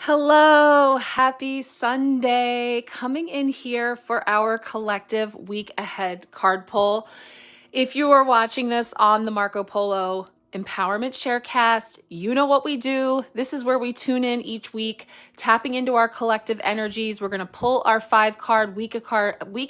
Hello, happy Sunday. Coming in here for our collective week ahead card pull. If you are watching this on the Marco Polo Empowerment Sharecast, you know what we do. This is where we tune in each week, tapping into our collective energies. We're going to pull our 5-card week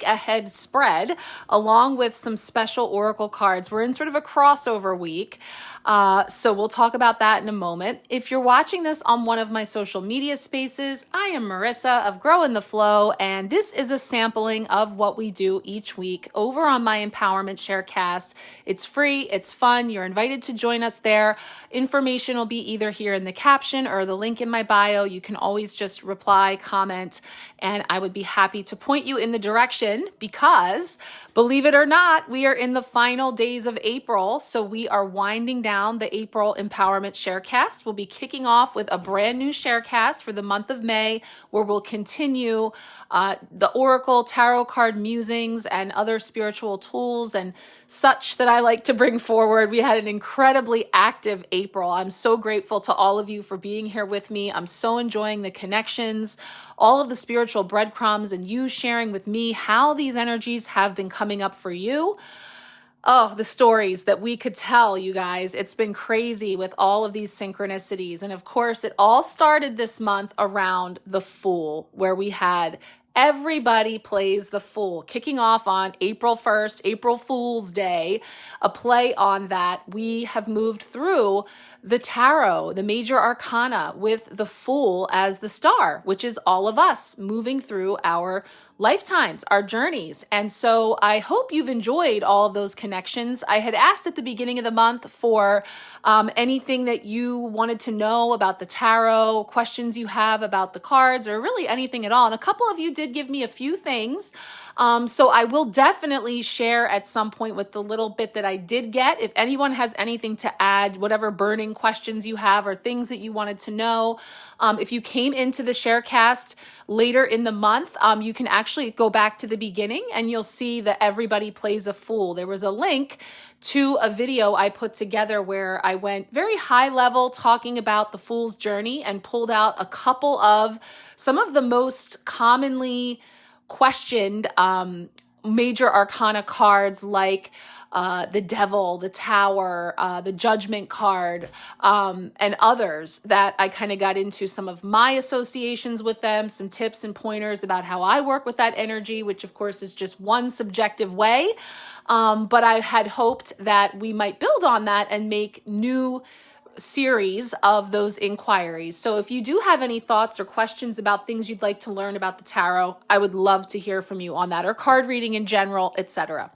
ahead spread along with some special oracle cards. We're in sort of a crossover week. So we'll talk about that in a moment. If you're watching this on one of my social media spaces, I am Marissa of 𝓘𝓷𝓽𝓾 𝓼𝓪𝓬𝓼, and this is a sampling of what we do each week over on my Empowerment Sharecast. It's free, it's fun, you're invited to join us there. Information will be either here in the caption or the link in my bio. You can always just reply, comment, and I would be happy to point you in the direction because, believe it or not, we are in the final days of April, so we are winding down the April Empowerment Sharecast. We'll be kicking off with a brand new Sharecast for the month of May, where we'll continue the Oracle, tarot card musings, and other spiritual tools and such that I like to bring forward. We had an incredibly active April. I'm so grateful to all of you for being here with me. I'm so enjoying the connections, all of the spiritual breadcrumbs, and you sharing with me how these energies have been coming up for you. Oh, the stories that we could tell, you guys. It's been crazy with all of these synchronicities. And of course, it all started this month around the Fool, where we had everybody plays the Fool, kicking off on April 1st, April Fool's Day, a play on that. We have moved through the tarot, the major arcana, with the Fool as the star, which is all of us moving through our lifetimes, our journeys. And so I hope you've enjoyed all of those connections. I had asked at the beginning of the month for anything that you wanted to know about the tarot, questions you have about the cards, or really anything at all. And a couple of you did give me a few things. So I will definitely share at some point with the little bit that I did get. If anyone has anything to add, whatever burning questions you have or things that you wanted to know, if you came into the Sharecast later in the month, you can actually go back to the beginning and you'll see that everybody plays a Fool. There was a link to a video I put together where I went very high level talking about the Fool's journey and pulled out a couple of some of the most commonly questioned major arcana cards, like the Devil, the Tower, the Judgment card, and others that I kind of got into some of my associations with them, some tips and pointers about how I work with that energy, which of course is just one subjective way. But I had hoped that we might build on that and make new series of those inquiries. So if you do have any thoughts or questions about things you'd like to learn about the tarot, I would love to hear from you on that, or card reading in general, etc.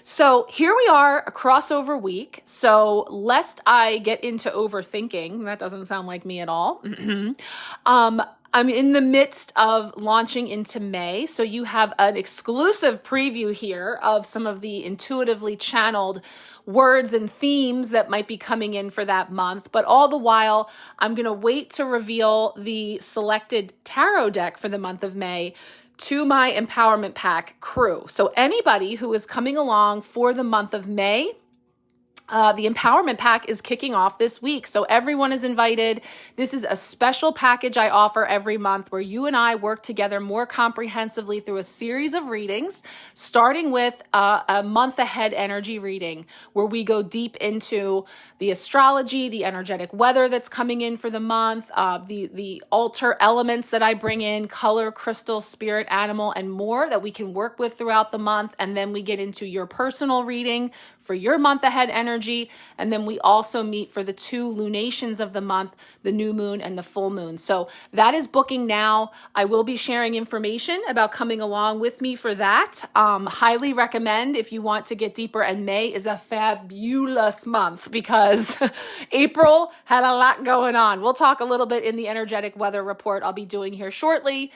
So here we are, a crossover week. So lest I get into overthinking, that doesn't sound like me at all. I'm in the midst of launching into May, so you have an exclusive preview here of some of the intuitively channeled words and themes that might be coming in for that month. But all the while, I'm going to wait to reveal the selected tarot deck for the month of May to my Empowerment Pack crew. So anybody who is coming along for the month of May, the Empowerment Pack is kicking off this week, so everyone is invited. This is a special package I offer every month where you and I work together more comprehensively through a series of readings, starting with a month ahead energy reading, where we go deep into the astrology, the energetic weather that's coming in for the month, the altar elements that I bring in, color, crystal, spirit, animal, and more that we can work with throughout the month. And then we get into your personal reading for your month ahead energy. And then we also meet for the 2 lunations of the month, the new moon and the full moon. So that is booking now. I will be sharing information about coming along with me for that. Highly recommend if you want to get deeper. And May is a fabulous month because April had a lot going on. We'll talk a little bit in the energetic weather report I'll be doing here shortly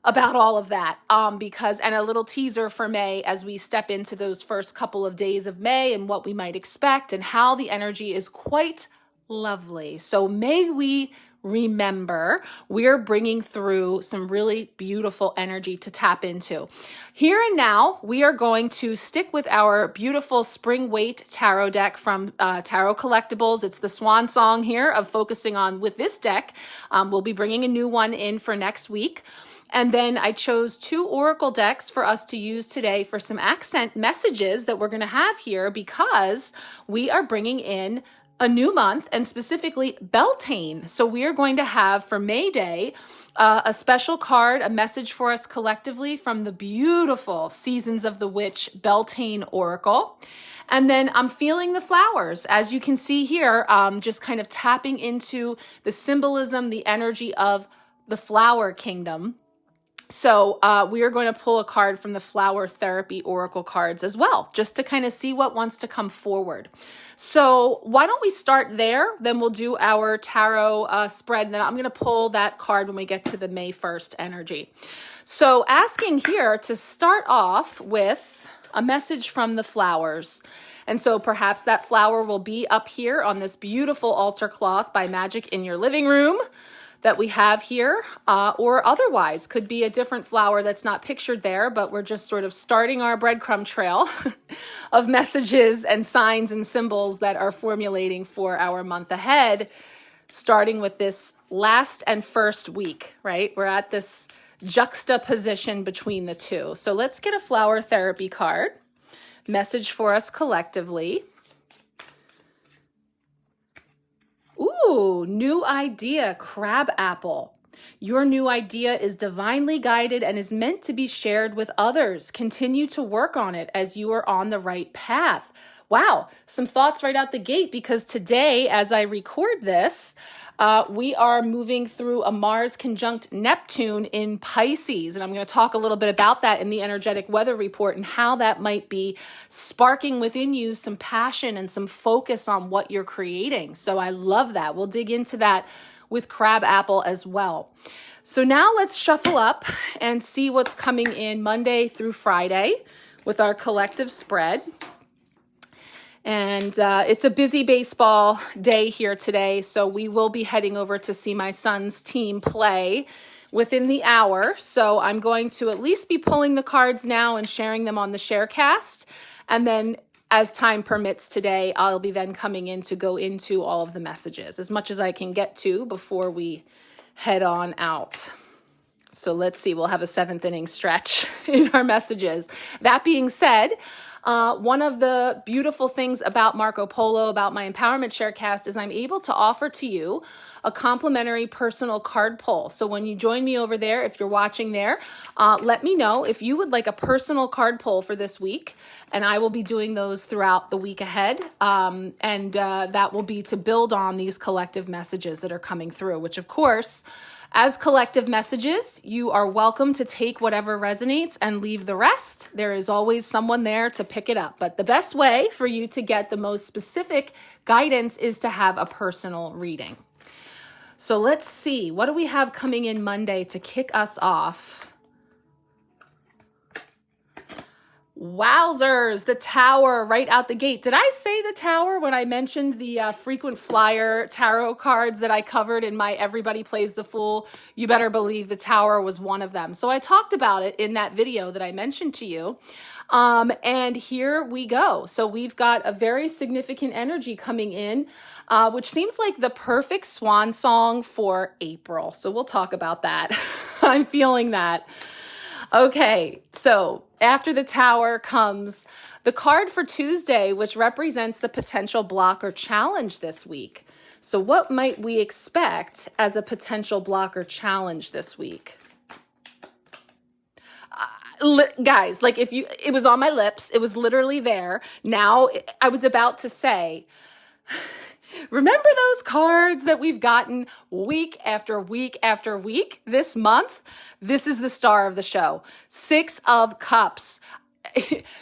about all of that, and a little teaser for May as we step into those first couple of days of May and what we might expect and how the energy is quite lovely. So may we remember, we're bringing through some really beautiful energy to tap into. Here and now, we are going to stick with our beautiful spring Waite tarot deck from Tarot Collectibles. It's the swan song here of focusing on with this deck. We'll be bringing a new one in for next week. And then I chose 2 oracle decks for us to use today for some accent messages that we're going to have here, because we are bringing in a new month, and specifically Beltane. So we are going to have for May Day a special card, a message for us collectively from the beautiful Seasons of the Witch Beltane Oracle. And then I'm feeling the flowers, as you can see here, just kind of tapping into the symbolism, the energy of the flower kingdom. So we are going to pull a card from the Flower Therapy Oracle cards as well, just to kind of see what wants to come forward. So why don't we start there? Then we'll do our tarot spread. And then I'm going to pull that card when we get to the May 1st energy. So asking here to start off with a message from the flowers. And so perhaps that flower will be up here on this beautiful altar cloth by Magic in your living room that we have here, or otherwise could be a different flower that's not pictured there, but we're just sort of starting our breadcrumb trail of messages and signs and symbols that are formulating for our month ahead, starting with this last and first week, right? We're at this juxtaposition between the two. So let's get a flower therapy card, message for us collectively. Ooh, new idea, crab apple. Your new idea is divinely guided and is meant to be shared with others. Continue to work on it as you are on the right path. Wow, some thoughts right out the gate, because today, as I record this, we are moving through a Mars conjunct Neptune in Pisces. And I'm going to talk a little bit about that in the energetic weather report and how that might be sparking within you some passion and some focus on what you're creating. So I love that. We'll dig into that with crab apple as well. So now let's shuffle up and see what's coming in Monday through Friday with our collective spread. And it's a busy baseball day here today, so we will be heading over to see my son's team play within the hour. So I'm going to at least be pulling the cards now and sharing them on the Sharecast. And then as time permits today, I'll be then coming in to go into all of the messages, as much as I can get to before we head on out. So let's see, we'll have a 7th inning stretch in our messages. That being said, one of the beautiful things about Marco Polo, about my Empowerment Sharecast, is I'm able to offer to you a complimentary personal card pull. So when you join me over there, if you're watching there, let me know if you would like a personal card pull for this week. And I will be doing those throughout the week ahead. And that will be to build on these collective messages that are coming through, which of course, as collective messages, you are welcome to take whatever resonates and leave the rest. There is always someone there to pick it up. But the best way for you to get the most specific guidance is to have a personal reading. So let's see, what do we have coming in Monday to kick us off? Wowzers, the Tower right out the gate. Did I say the Tower when I mentioned the frequent flyer tarot cards that I covered in my Everybody Plays the Fool? You better believe the Tower was one of them. So I talked about it in that video that I mentioned to you. And here we go. So we've got a very significant energy coming in, which seems like the perfect swan song for April. So we'll talk about that. I'm feeling that. Okay, so after the Tower comes the card for Tuesday, which represents the potential block or challenge this week. So what might we expect as a potential block or challenge this week? Guys, like it was on my lips. It was literally there. Now I was about to say, remember those cards that we've gotten week after week after week this month? This is the star of the show. 6 of Cups.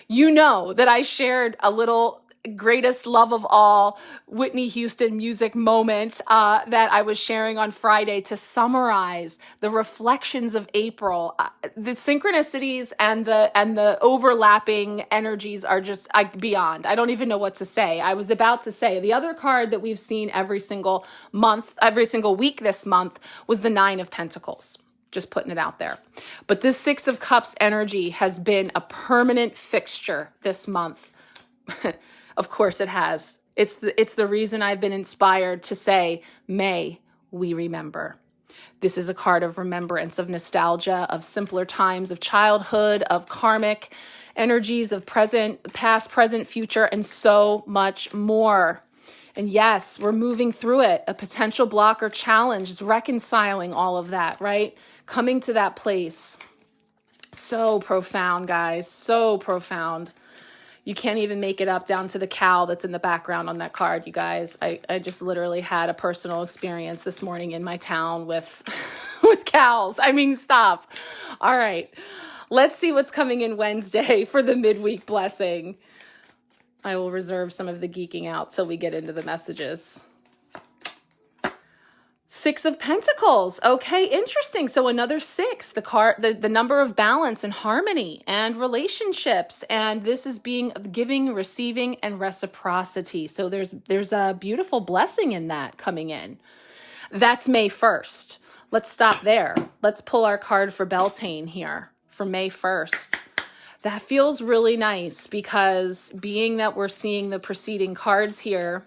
You know that I shared a little greatest love of all Whitney Houston music moment that I was sharing on Friday to summarize the reflections of April. The synchronicities and the overlapping energies are just beyond. I don't even know what to say. I was about to say the other card that we've seen every single week this month was the Nine of Pentacles. Just putting it out there. But this Six of Cups energy has been a permanent fixture this month. Of course it has. It's the reason I've been inspired to say, may we remember. This is a card of remembrance, of nostalgia, of simpler times, of childhood, of karmic energies, of past, present, future, and so much more. And yes, we're moving through it. A potential block or challenge is reconciling all of that, right? Coming to that place. So profound, guys. So profound. You can't even make it up down to the cow that's in the background on that card, you guys. I just literally had a personal experience this morning in my town with cows. I mean, stop. All right. Let's see what's coming in Wednesday for the midweek blessing. I will reserve some of the geeking out till we get into the messages. Six of Pentacles. Okay, interesting. So another six, the number of balance and harmony and relationships. And this is being giving, receiving, and reciprocity. So there's a beautiful blessing in that coming in. That's May 1st. Let's stop there. Let's pull our card for Beltane here for May 1st. That feels really nice because being that we're seeing the preceding cards here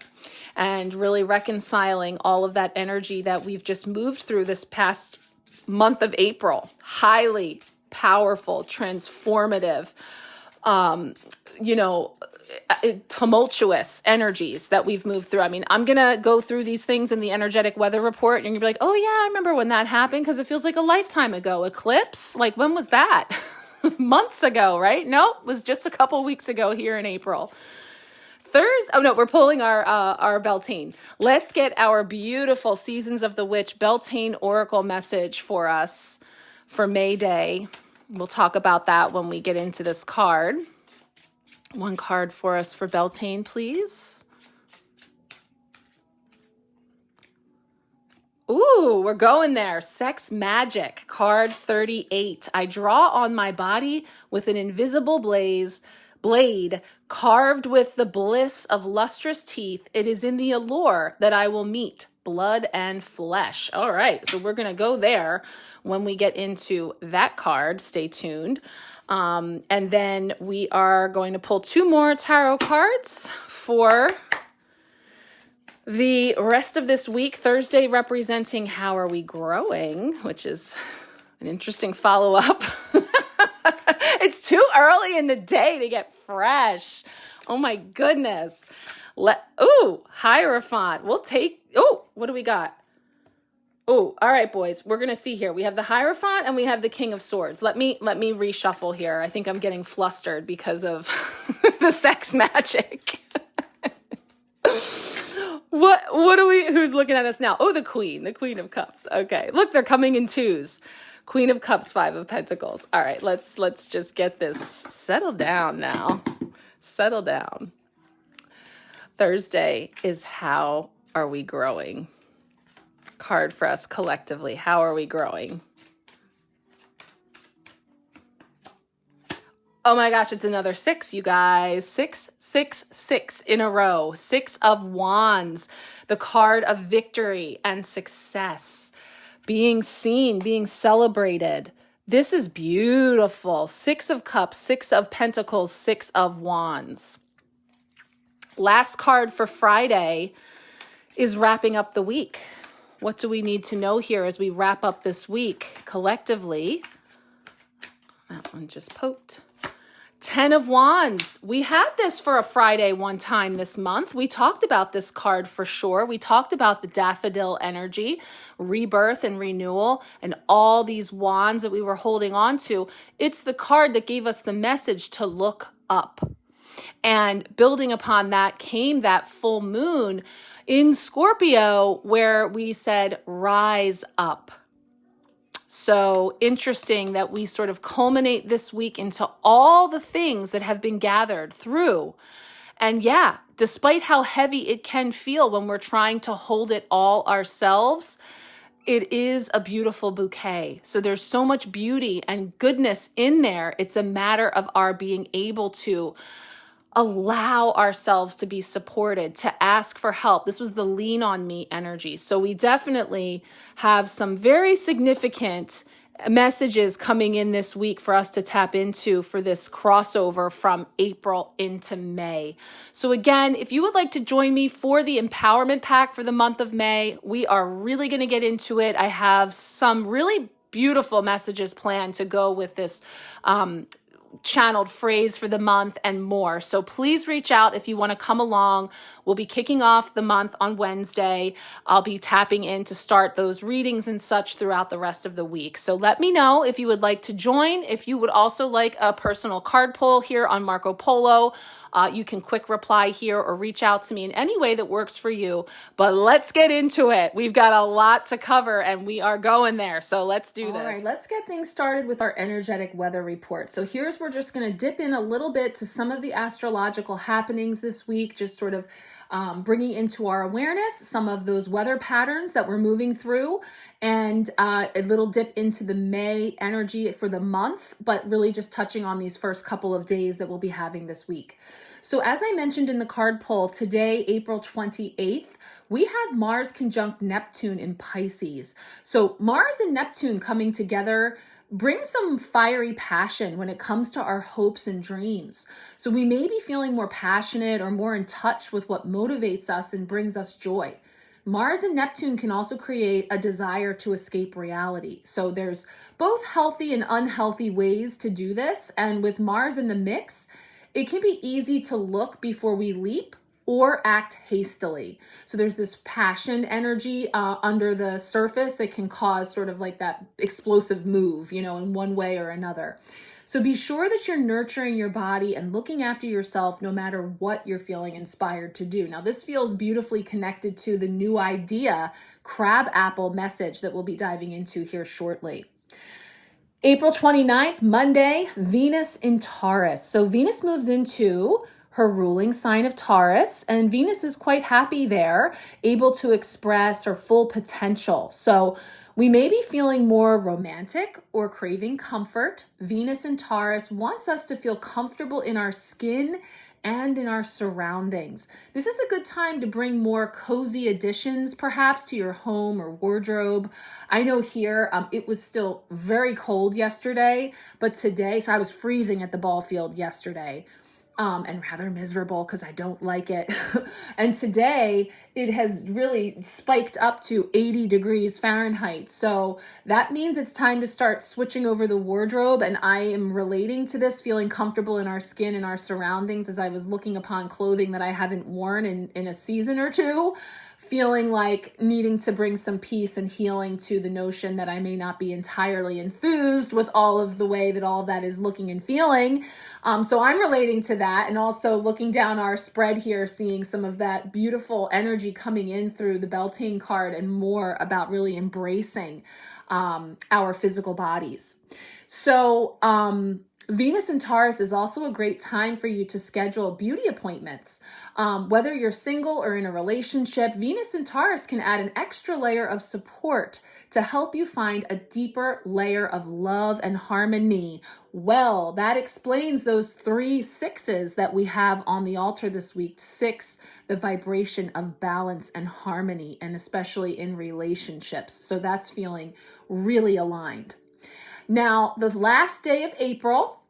and really reconciling all of that energy that we've just moved through this past month of April, highly powerful, transformative, tumultuous energies that we've moved through. I mean, I'm going to go through these things in the energetic weather report and you're going to be like, oh yeah, I remember when that happened because it feels like a lifetime ago. Eclipse? Like when was that? Months ago, right? Nope, it was just a couple weeks ago here in April. We're pulling our Beltane. Let's get our beautiful Seasons of the Witch Beltane Oracle message for us for May Day. We'll talk about that when we get into this card. One card for us for Beltane, please. Ooh, we're going there. Sex Magic, card 38. I draw on my body with an invisible blade carved with the bliss of lustrous teeth. It is in the allure that I will meet blood and flesh. All right, so we're going to go there when we get into that card. Stay tuned. And then we are going to pull two more tarot cards for the rest of this week. Thursday representing how are we growing, which is an interesting follow-up. It's too early in the day to get fresh. Oh my goodness. Hierophant. What do we got? Oh, all right, boys. We're going to see here. We have the Hierophant and we have the King of Swords. Let me reshuffle here. I think I'm getting flustered because of the sex magic. Who's looking at us now? Oh, the Queen of Cups. Okay. Look, they're coming in twos. Queen of Cups, Five of Pentacles. All right, let's just get this settled down now. Settle down. Thursday is how are we growing? Card for us collectively. How are we growing? Oh my gosh, it's another six, you guys. 666 in a row. Six of Wands, the card of victory and success. Being seen, being celebrated. This is beautiful. Six of Cups, Six of Pentacles, Six of Wands. Last card for Friday is wrapping up the week. What do we need to know here as we wrap up this week collectively? That one just poked. 10 of Wands. We had this for a Friday one time this month. We talked about this card for sure. We talked about the daffodil energy, rebirth and renewal, and all these wands that we were holding on to. It's the card that gave us the message to look up. And building upon that came that full moon in Scorpio where we said, rise up. So interesting that we sort of culminate this week into all the things that have been gathered through And yeah, despite how heavy it can feel when we're trying to hold it all ourselves, it is a beautiful bouquet. So there's so much beauty and goodness in there. It's a matter of our being able to allow ourselves to be supported, to ask for help. This was the lean on me energy. So we definitely have some very significant messages coming in this week for us to tap into for this crossover from April into May. So again, if you would like to join me for the empowerment pack for the month of May, we are really going to get into it. I have some really beautiful messages planned to go with this channeled phrase for the month and more. So please reach out if you want to come along. We'll be kicking off the month on Wednesday. I'll be tapping in to start those readings and such throughout the rest of the week. So let me know if you would like to join. If you would also like a personal card pull here on Marco Polo, you can quick reply here or reach out to me in any way that works for you. But let's get into it. We've got a lot to cover and we are going there. So let's do this. All right, let's get things started with our energetic weather report. So we're just going to dip in a little bit to some of the astrological happenings this week, just sort of bringing into our awareness some of those weather patterns that we're moving through, and a little dip into the May energy for the month, but really just touching on these first couple of days that we'll be having this week. So as I mentioned in the card pull, today, April 28th, we have Mars conjunct Neptune in Pisces. So Mars and Neptune coming together brings some fiery passion when it comes to our hopes and dreams. So we may be feeling more passionate or more in touch with what motivates us and brings us joy. Mars and Neptune can also create a desire to escape reality. So there's both healthy and unhealthy ways to do this. And with Mars in the mix, it can be easy to look before we leap or act hastily. So there's this passion energy under the surface that can cause sort of like that explosive move, in one way or another. So be sure that you're nurturing your body and looking after yourself no matter what you're feeling inspired to do. Now, this feels beautifully connected to the new idea crab apple message that we'll be diving into here shortly. April 29th, Monday, Venus in Taurus. So Venus moves into her ruling sign of Taurus, and Venus is quite happy there, able to express her full potential. So we may be feeling more romantic or craving comfort. Venus in Taurus wants us to feel comfortable in our skin and in our surroundings. This is a good time to bring more cozy additions, perhaps, to your home or wardrobe. I know here it was still very cold yesterday, but today, so I was freezing at the ball field yesterday. And rather miserable because I don't like it. And today it has really spiked up to 80 degrees Fahrenheit. So that means it's time to start switching over the wardrobe. And I am relating to this, feeling comfortable in our skin and our surroundings as I was looking upon clothing that I haven't worn in a season or two, feeling like needing to bring some peace and healing to the notion that I may not be entirely enthused with all of the way that all of that is looking and feeling. So I'm relating to that, and also looking down our spread here, seeing some of that beautiful energy coming in through the Beltane card and more about really embracing our physical bodies. So Venus in Taurus is also a great time for you to schedule beauty appointments. Whether you're single or in a relationship, Venus in Taurus can add an extra layer of support to help you find a deeper layer of love and harmony. Well, that explains those 3 6s that we have on the altar this week. 6, the vibration of balance and harmony, and especially in relationships. So that's feeling really aligned. Now, the last day of April,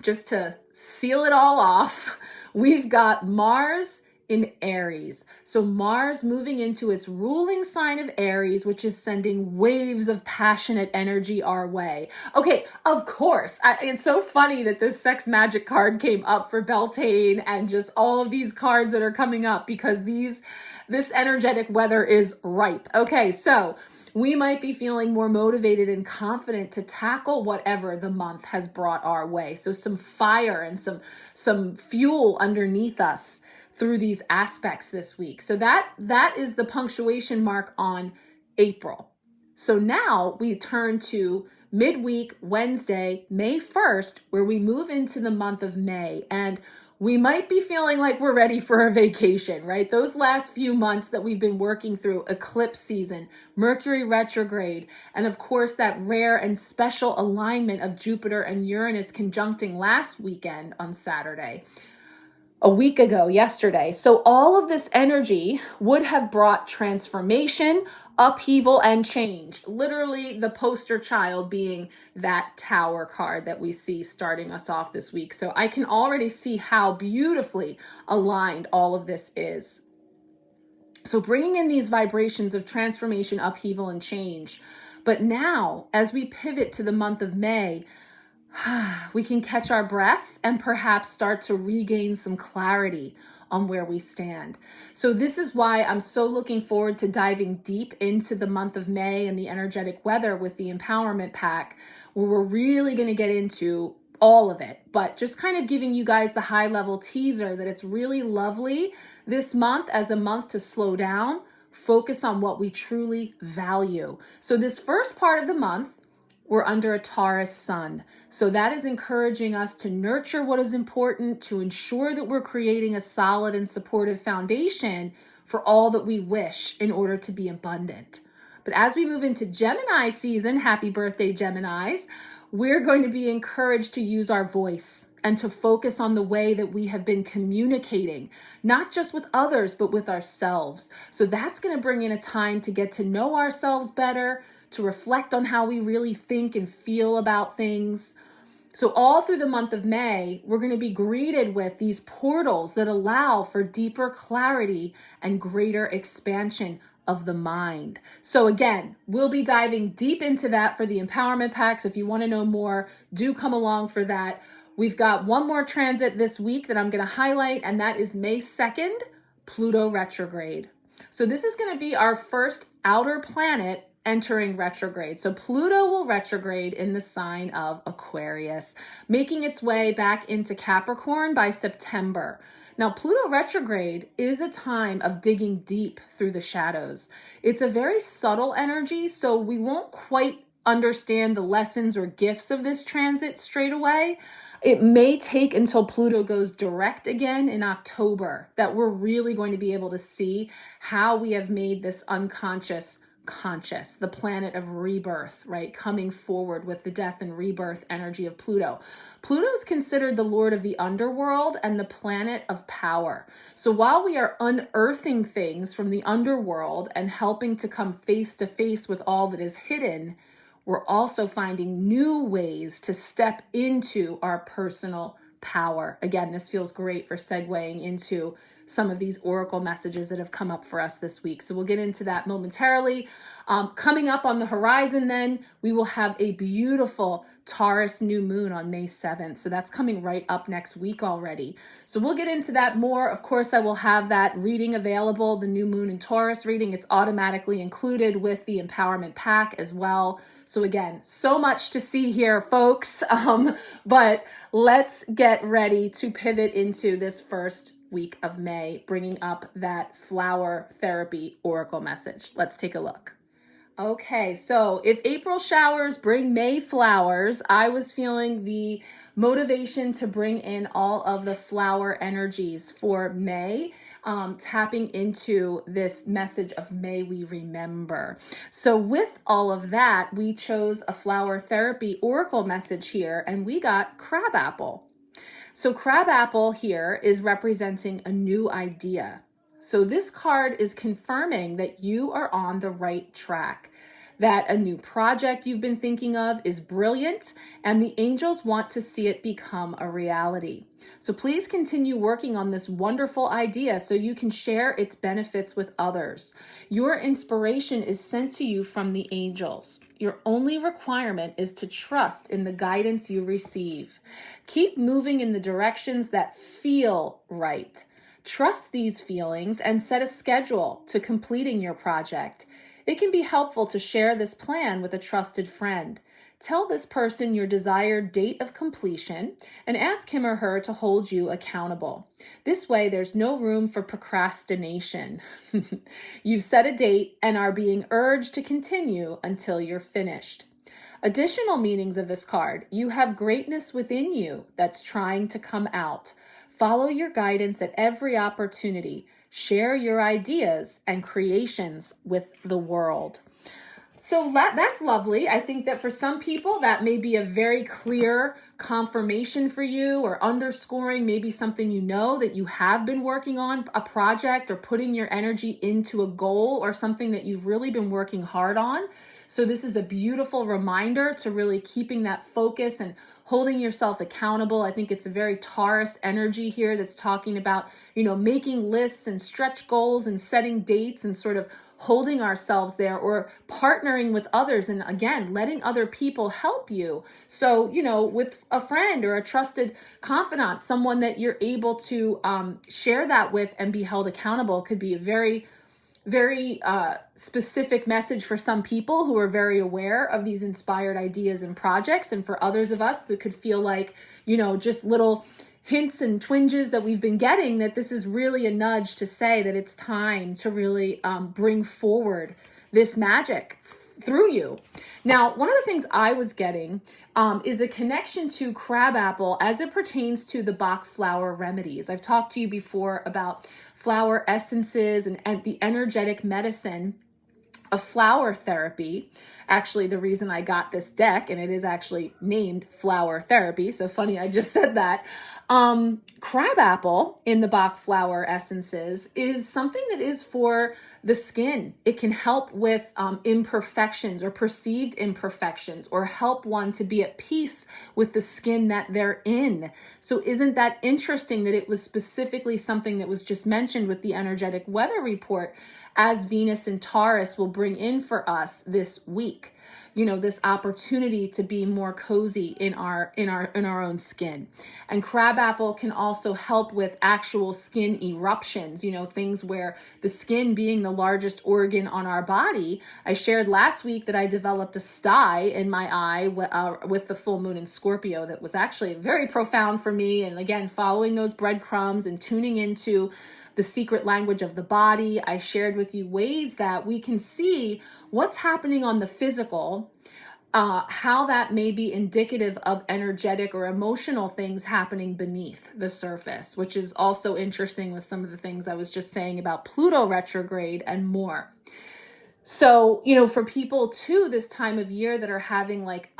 just to seal it all off, we've got Mars in Aries. So Mars moving into its ruling sign of Aries, which is sending waves of passionate energy our way. Okay, of course. It's so funny that this sex magic card came up for Beltane and just all of these cards that are coming up, because this energetic weather is ripe. Okay, so we might be feeling more motivated and confident to tackle whatever the month has brought our way. So some fire and some fuel underneath us through these aspects this week. So that is the punctuation mark on April. So now we turn to midweek Wednesday, May 1st, where we move into the month of May. And we might be feeling like we're ready for a vacation, right? Those last few months that we've been working through, eclipse season, Mercury retrograde, and of course that rare and special alignment of Jupiter and Uranus conjuncting last weekend on Saturday. A week ago, yesterday. So all of this energy would have brought transformation, upheaval, and change. Literally the poster child being that Tower card that we see starting us off this week. So I can already see how beautifully aligned all of this is. So bringing in these vibrations of transformation, upheaval, and change. But now, as we pivot to the month of May, we can catch our breath and perhaps start to regain some clarity on where we stand. So this is why I'm so looking forward to diving deep into the month of May and the energetic weather with the empowerment pack, where we're really going to get into all of it, but just kind of giving you guys the high level teaser that it's really lovely this month as a month to slow down, focus on what we truly value. So this first part of the month, we're under a Taurus sun. So that is encouraging us to nurture what is important, to ensure that we're creating a solid and supportive foundation for all that we wish in order to be abundant. But as we move into Gemini season, happy birthday Geminis, we're going to be encouraged to use our voice and to focus on the way that we have been communicating, not just with others, but with ourselves. So that's going to bring in a time to get to know ourselves better, to reflect on how we really think and feel about things. So all through the month of May, we're going to be greeted with these portals that allow for deeper clarity and greater expansion of the mind. So again, we'll be diving deep into that for the empowerment pack. So if you want to know more, do come along for that. We've got one more transit this week that I'm going to highlight, and that is May 2nd, Pluto retrograde. So this is going to be our first outer planet entering retrograde. So Pluto will retrograde in the sign of Aquarius, making its way back into Capricorn by September. Now, Pluto retrograde is a time of digging deep through the shadows. It's a very subtle energy, so we won't quite understand the lessons or gifts of this transit straight away. It may take until Pluto goes direct again in October that we're really going to be able to see how we have made this unconscious conscious, the planet of rebirth, right? Coming forward with the death and rebirth energy of Pluto. Pluto is considered the lord of the underworld and the planet of power. So while we are unearthing things from the underworld and helping to come face to face with all that is hidden, we're also finding new ways to step into our personal power. Again, this feels great for segueing into some of these oracle messages that have come up for us this week. So we'll get into that momentarily. Coming up on the horizon then, we will have a beautiful Taurus new moon on May 7th. So that's coming right up next week already. So we'll get into that more. Of course, I will have that reading available, the new moon in Taurus reading. It's automatically included with the empowerment pack as well. So again, so much to see here, folks. But let's get ready to pivot into this first week of May, bringing up that flower therapy oracle message. Let's take a look. Okay, so if April showers bring May flowers, I was feeling the motivation to bring in all of the flower energies for May, tapping into this message of May we remember. So with all of that, we chose a flower therapy oracle message here, and we got crabapple. So crabapple here is representing a new idea. So this card is confirming that you are on the right track, that a new project you've been thinking of is brilliant, and the angels want to see it become a reality. So please continue working on this wonderful idea so you can share its benefits with others. Your inspiration is sent to you from the angels. Your only requirement is to trust in the guidance you receive. Keep moving in the directions that feel right. Trust these feelings and set a schedule to completing your project. It can be helpful to share this plan with a trusted friend. Tell this person your desired date of completion and ask him or her to hold you accountable. This way, there's no room for procrastination. You've set a date and are being urged to continue until you're finished. Additional meanings of this card: you have greatness within you that's trying to come out. Follow your guidance at every opportunity. Share your ideas and creations with the world. So that's lovely. I think that for some people, that may be a very clear confirmation for you, or underscoring maybe something you know that you have been working on, a project, or putting your energy into a goal or something that you've really been working hard on. So this is a beautiful reminder to really keeping that focus and holding yourself accountable. I think it's a very Taurus energy here that's talking about, making lists and stretch goals and setting dates and sort of holding ourselves there, or partnering with others, and again, letting other people help you. So, with a friend or a trusted confidant, someone that you're able to share that with and be held accountable, could be a very specific message for some people who are very aware of these inspired ideas and projects. And for others of us that could feel like, just little hints and twinges that we've been getting, that this is really a nudge to say that it's time to really bring forward this magic through you. Now, one of the things I was getting is a connection to crabapple as it pertains to the Bach flower remedies. I've talked to you before about flower essences and the energetic medicine of flower therapy. Actually, the reason I got this deck, and it is actually named Flower Therapy, so funny I just said that, crabapple in the Bach flower essences is something that is for the skin. It can help with imperfections or perceived imperfections, or help one to be at peace with the skin that they're in. So isn't that interesting that it was specifically something that was just mentioned with the energetic weather report, as Venus and Taurus will bring in for us this week? This opportunity to be more cozy in our own skin. And crabapple can also help with actual skin eruptions, things where the skin being the largest organ on our body. I shared last week that I developed a sty in my eye with the full moon in Scorpio that was actually very profound for me. And again, following those breadcrumbs and tuning into the secret language of the body, I shared with you ways that we can see what's happening on the physical, how that may be indicative of energetic or emotional things happening beneath the surface, which is also interesting with some of the things I was just saying about Pluto retrograde and more. So, for people too, this time of year that are having like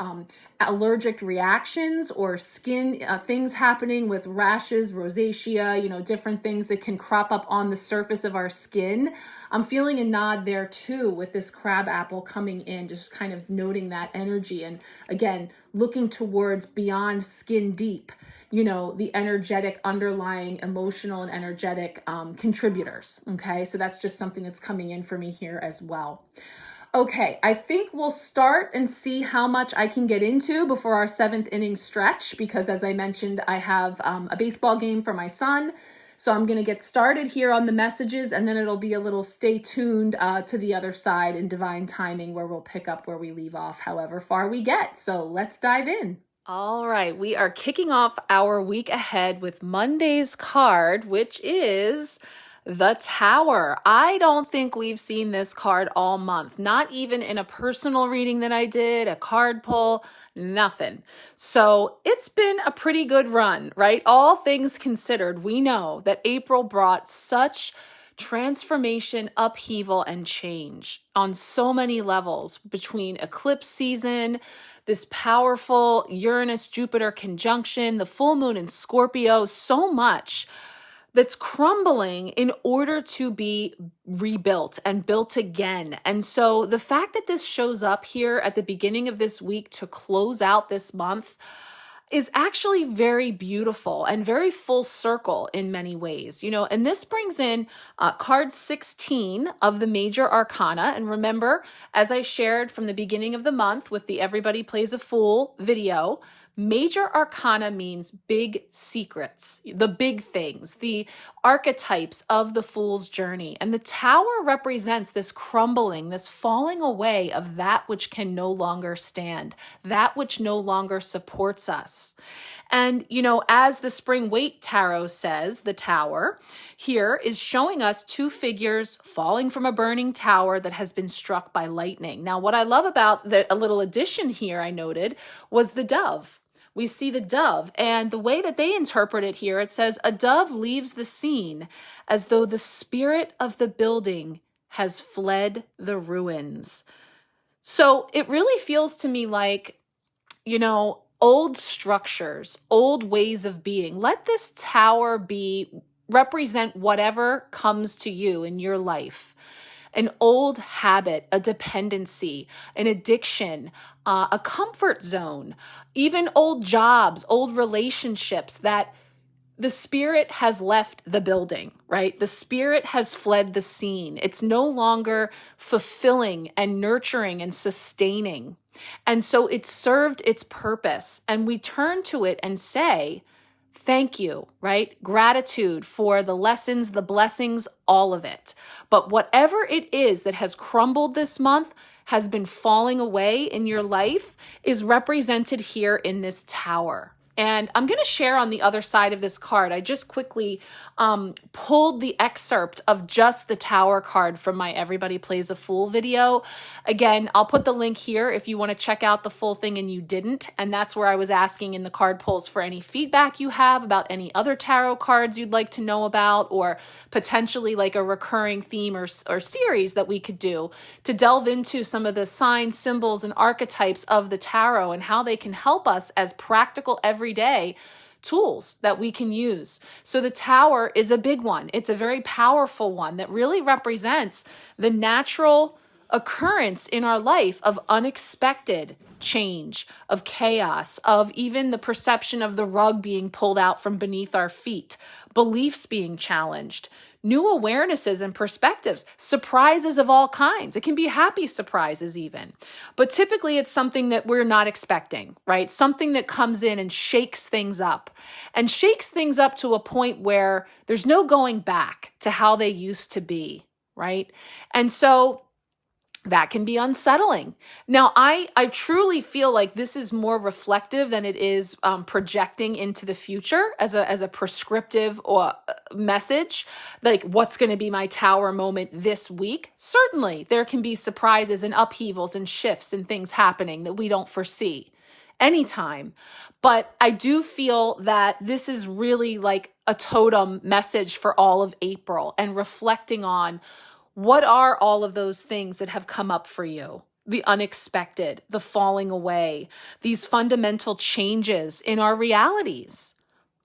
allergic reactions or skin things happening with rashes, rosacea, different things that can crop up on the surface of our skin, I'm feeling a nod there too with this crabapple coming in, just kind of noting that energy. And again, looking towards beyond skin deep, the energetic underlying emotional and energetic contributors. Okay, so that's just something that's coming in for me here as well. Okay, I think we'll start and see how much I can get into before our 7th inning stretch, because as I mentioned, I have a baseball game for my son. So I'm going to get started here on the messages, and then it'll be a little stay tuned to the other side in divine timing, where we'll pick up where we leave off, however far we get. So let's dive in. All right, we are kicking off our week ahead with Monday's card, which is the Tower. I don't think we've seen this card all month, not even in a personal reading that I did, a card pull, nothing. So it's been a pretty good run, right? All things considered, we know that April brought such transformation, upheaval, and change on so many levels, between eclipse season, this powerful Uranus-Jupiter conjunction, the full moon in Scorpio, so much that's crumbling in order to be rebuilt and built again. And so the fact that this shows up here at the beginning of this week to close out this month is actually very beautiful and very full circle in many ways, and this brings in card 16 of the major arcana. And remember, as I shared from the beginning of the month with the Everybody Plays a Fool video, Major arcana means big secrets, the big things, the archetypes of the fool's journey. And the tower represents this crumbling, this falling away of that which can no longer stand, that which no longer supports us. And, as the Spring Waite Tarot says, the tower here is showing us two figures falling from a burning tower that has been struck by lightning. Now, what I love about a little addition here I noted was the dove. We see the dove, and the way that they interpret it here, it says, a dove leaves the scene as though the spirit of the building has fled the ruins. So it really feels to me like, old structures, old ways of being. Let this tower represent whatever comes to you in your life. An old habit, a dependency, an addiction, a comfort zone, even old jobs, old relationships that the spirit has left the building, right? The spirit has fled the scene. It's no longer fulfilling and nurturing and sustaining. And so it served its purpose. And we turn to it and say, thank you, right? Gratitude for the lessons, the blessings, all of it. But whatever it is that has crumbled this month, has been falling away in your life, is represented here in this tower. And I'm going to share on the other side of this card. I just quickly pulled the excerpt of just the Tower card from my Everybody Plays a Fool video. Again, I'll put the link here if you want to check out the full thing and you didn't. And that's where I was asking in the card pulls for any feedback you have about any other tarot cards you'd like to know about, or potentially like a recurring theme or series that we could do to delve into some of the signs, symbols, and archetypes of the tarot and how they can help us as practical everyday tools that we can use. So the tower is a big one. It's a very powerful one that really represents the natural occurrence in our life of unexpected change, of chaos, of even the perception of the rug being pulled out from beneath our feet, beliefs being challenged, new awarenesses and perspectives, surprises of all kinds. It can be happy surprises even. But typically it's something that we're not expecting, right? Something that comes in and shakes things up to a point where there's no going back to how they used to be, right? And so that can be unsettling. Now, I truly feel like this is more reflective than it is projecting into the future as a prescriptive or message, like what's going to be my tower moment this week. Certainly, there can be surprises and upheavals and shifts and things happening that we don't foresee anytime. But I do feel that this is really like a totem message for all of April and reflecting on what are all of those things that have come up for you? The unexpected, the falling away, these fundamental changes in our realities,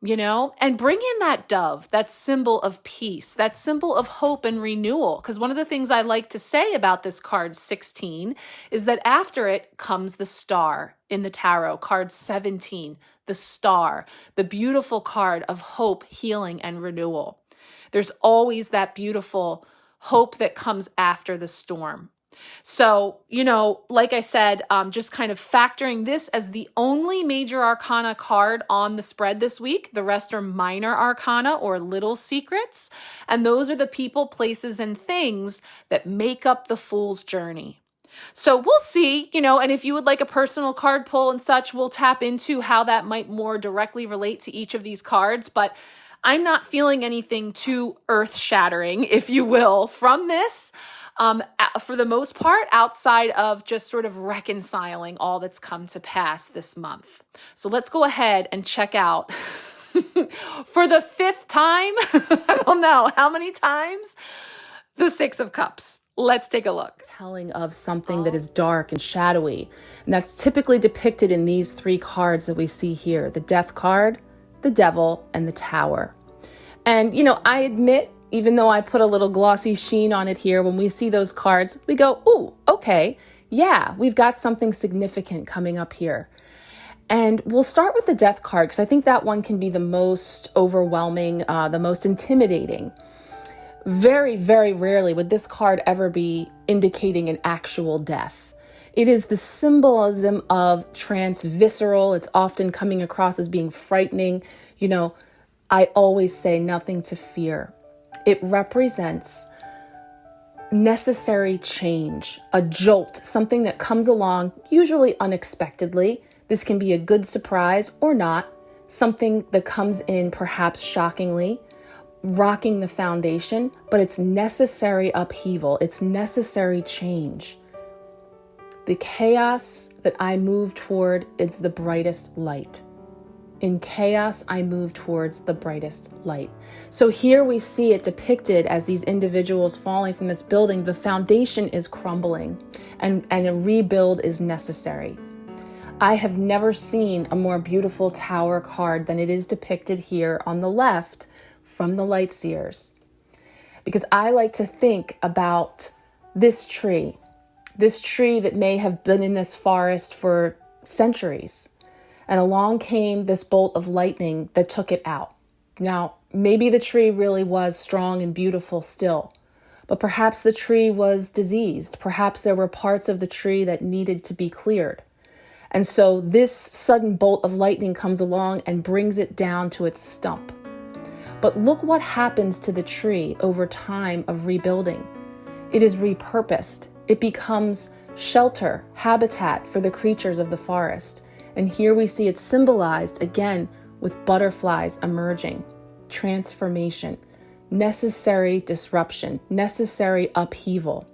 and bring in that dove, that symbol of peace, that symbol of hope and renewal. Because one of the things I like to say about this card 16 is that after it comes the star in the tarot, card 17, the star, the beautiful card of hope, healing, and renewal. There's always that beautiful hope that comes after the storm. So, like I said, just kind of factoring this as the only major arcana card on the spread this week. The rest are minor arcana or little secrets. And those are the people, places, and things that make up the fool's journey. So we'll see, and if you would like a personal card pull and such, we'll tap into how that might more directly relate to each of these cards. But I'm not feeling anything too earth-shattering, if you will, from this, for the most part, outside of just sort of reconciling all that's come to pass this month. So let's go ahead and check out, for the fifth time, I don't know how many times, the Six of Cups. Let's take a look. Telling of something that is dark and shadowy, and that's typically depicted in these three cards that we see here, the Death card, the Devil, and the Tower. And, I admit, even though I put a little glossy sheen on it here, when we see those cards, we go, ooh, okay, yeah, we've got something significant coming up here. And we'll start with the Death card, because I think that one can be the most overwhelming, the most intimidating. Very, very rarely would this card ever be indicating an actual death. It is the symbolism of transvisceral. It's often coming across as being frightening. I always say nothing to fear. It represents necessary change, a jolt, something that comes along, usually unexpectedly. This can be a good surprise or not, something that comes in perhaps shockingly, rocking the foundation, but it's necessary upheaval. It's necessary change. The chaos that I move toward is the brightest light. In chaos, I move towards the brightest light. So here we see it depicted as these individuals falling from this building. The foundation is crumbling and a rebuild is necessary. I have never seen a more beautiful tower card than it is depicted here on the left from the Light Seers. Because I like to think about this tree that may have been in this forest for centuries. And along came this bolt of lightning that took it out. Now, maybe the tree really was strong and beautiful still, but perhaps the tree was diseased. Perhaps there were parts of the tree that needed to be cleared. And so this sudden bolt of lightning comes along and brings it down to its stump. But look what happens to the tree over time of rebuilding. It is repurposed. It becomes shelter, habitat for the creatures of the forest. And here we see it symbolized again with butterflies emerging, transformation, necessary disruption, necessary upheaval.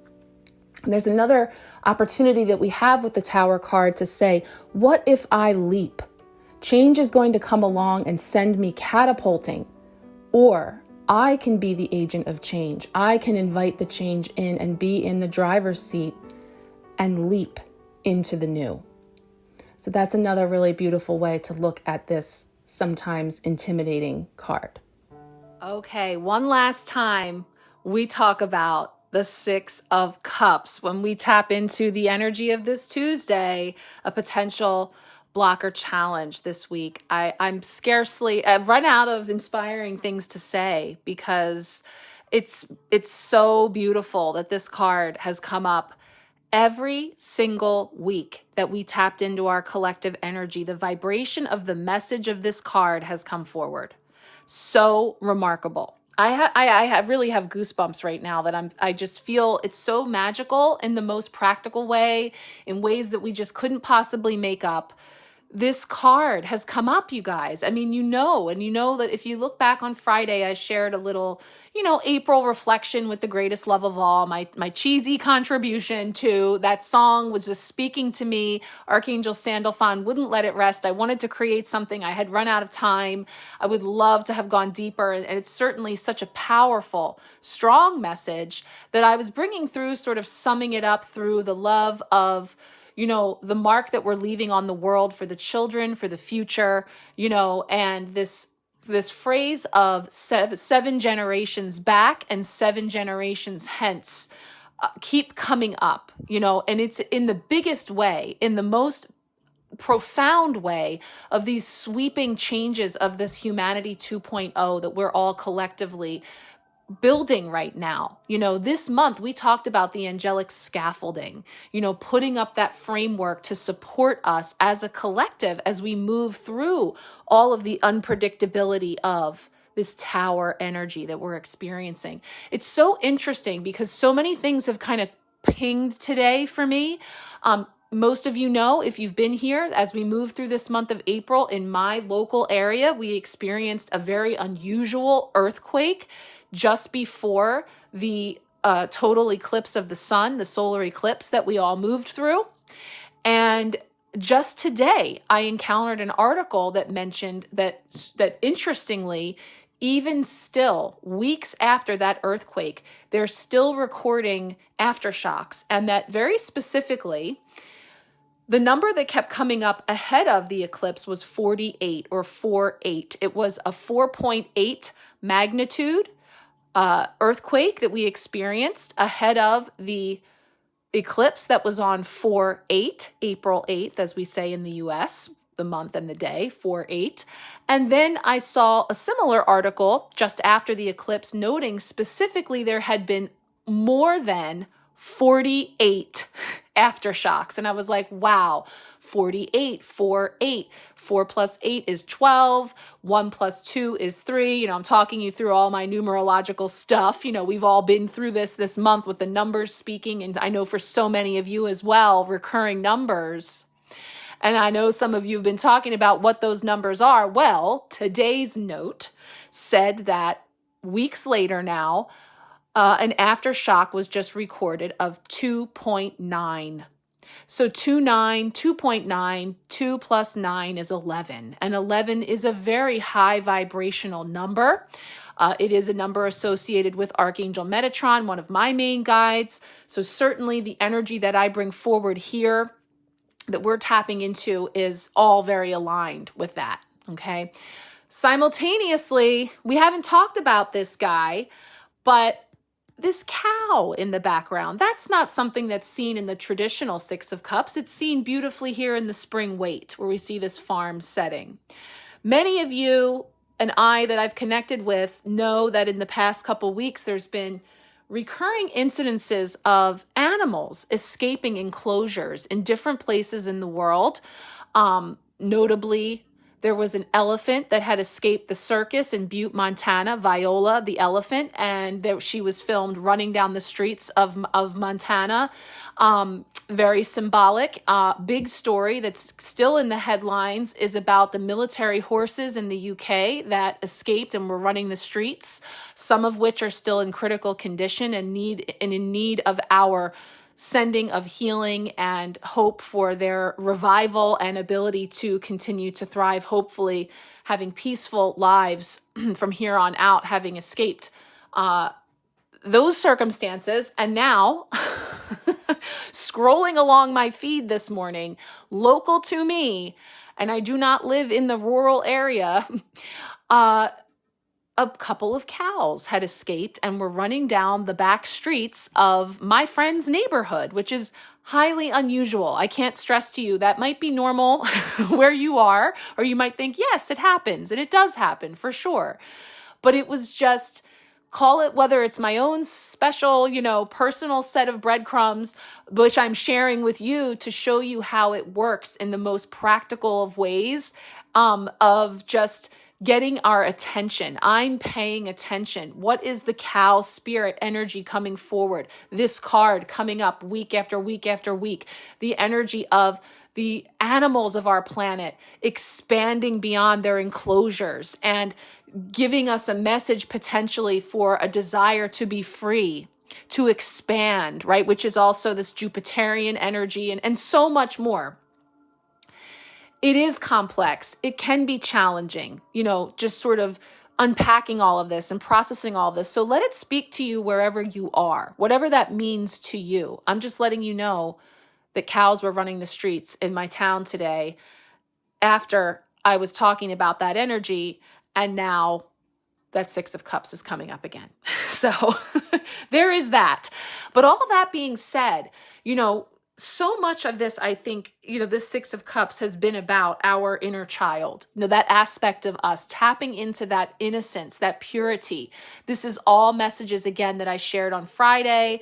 And there's another opportunity that we have with the Tower card to say, what if I leap? Change is going to come along and send me catapulting, or I can be the agent of change. I can invite the change in and be in the driver's seat and leap into the new. So that's another really beautiful way to look at this sometimes intimidating card. Okay, one last time we talk about the Six of Cups when we tap into the energy of this Tuesday, a potential blocker challenge this week. I've run out of inspiring things to say because it's so beautiful that this card has come up every single week that we tapped into our collective energy. The vibration of the message of this card has come forward. So remarkable. I really have goosebumps right now that I just feel it's so magical in the most practical way, in ways that we just couldn't possibly make up. This card has come up, you guys. I mean, you know that if you look back on Friday, I shared a little, April reflection with the greatest love of all, my cheesy contribution to that song was just speaking to me. Archangel Sandalphon wouldn't let it rest. I wanted to create something. I had run out of time. I would love to have gone deeper. And it's certainly such a powerful, strong message that I was bringing through, sort of summing it up through the love of the mark that we're leaving on the world for the children, for the future, and this phrase of seven generations back and 7 generations hence keep coming up, and it's in the biggest way, in the most profound way of these sweeping changes of this humanity 2.0 that we're all collectively building right now. This month we talked about the angelic scaffolding, putting up that framework to support us as a collective as we move through all of the unpredictability of this tower energy that we're experiencing. It's so interesting because so many things have kind of pinged today for me. Most of if you've been here, as we move through this month of April, in my local area, we experienced a very unusual earthquake just before the total eclipse of the sun, the solar eclipse that we all moved through. And just today, I encountered an article that mentioned that interestingly, even still, weeks after that earthquake, they're still recording aftershocks, and that very specifically, the number that kept coming up ahead of the eclipse was 48 or 4.8. It was a 4.8 magnitude earthquake that we experienced ahead of the eclipse that was on 4/8, April 8th, as we say in the US, the month and the day, 4/8. And then I saw a similar article just after the eclipse noting specifically there had been more than 48 aftershocks. And I was like, wow, 48, 4, 8. 4 plus 8 is 12. 1 plus 2 is 3. I'm talking you through all my numerological stuff. We've all been through this month with the numbers speaking. And I know for so many of you as well, recurring numbers. And I know some of you have been talking about what those numbers are. Well, today's note said that weeks later now, an aftershock was just recorded of 2.9. So 2.9, 2 plus 9 is 11. And 11 is a very high vibrational number. It is a number associated with Archangel Metatron, one of my main guides. So certainly the energy that I bring forward here that we're tapping into is all very aligned with that, okay? Simultaneously, we haven't talked about this guy, but this cow in the background, that's not something that's seen in the traditional Six of Cups. It's seen beautifully here in the spring Waite, where we see this farm setting. Many of you and I that I've connected with know that in the past couple weeks, there's been recurring incidences of animals escaping enclosures in different places in the world. Notably, there was an elephant that had escaped the circus in Butte, Montana, Viola, the elephant, and she was filmed running down the streets of Montana. Very symbolic. Big story that's still in the headlines is about the military horses in the UK that escaped and were running the streets, some of which are still in critical condition and in need of our sending of healing and hope for their revival and ability to continue to thrive, hopefully having peaceful lives from here on out, having escaped those circumstances. And now, scrolling along my feed this morning, local to me, and I do not live in the rural area, a couple of cows had escaped and were running down the back streets of my friend's neighborhood, which is highly unusual. I can't stress to you that might be normal where you are, or you might think, yes, it happens, and it does happen for sure. But it was just, call it whether it's my own special, personal set of breadcrumbs, which I'm sharing with you to show you how it works in the most practical of ways, of just getting our attention. I'm paying attention. What is the cow spirit energy coming forward? This card coming up week after week after week. The energy of the animals of our planet expanding beyond their enclosures and giving us a message potentially for a desire to be free, to expand, right? Which is also this Jupiterian energy and so much more. It is complex. It can be challenging, just sort of unpacking all of this and processing all of this. So let it speak to you wherever you are, whatever that means to you. I'm just letting you know that cows were running the streets in my town today after I was talking about that energy. And now that Six of Cups is coming up again. So there is that. But all that being said, so much of this, I think, this Six of Cups has been about our inner child, that aspect of us tapping into that innocence, that purity. This is all messages, again, that I shared on Friday,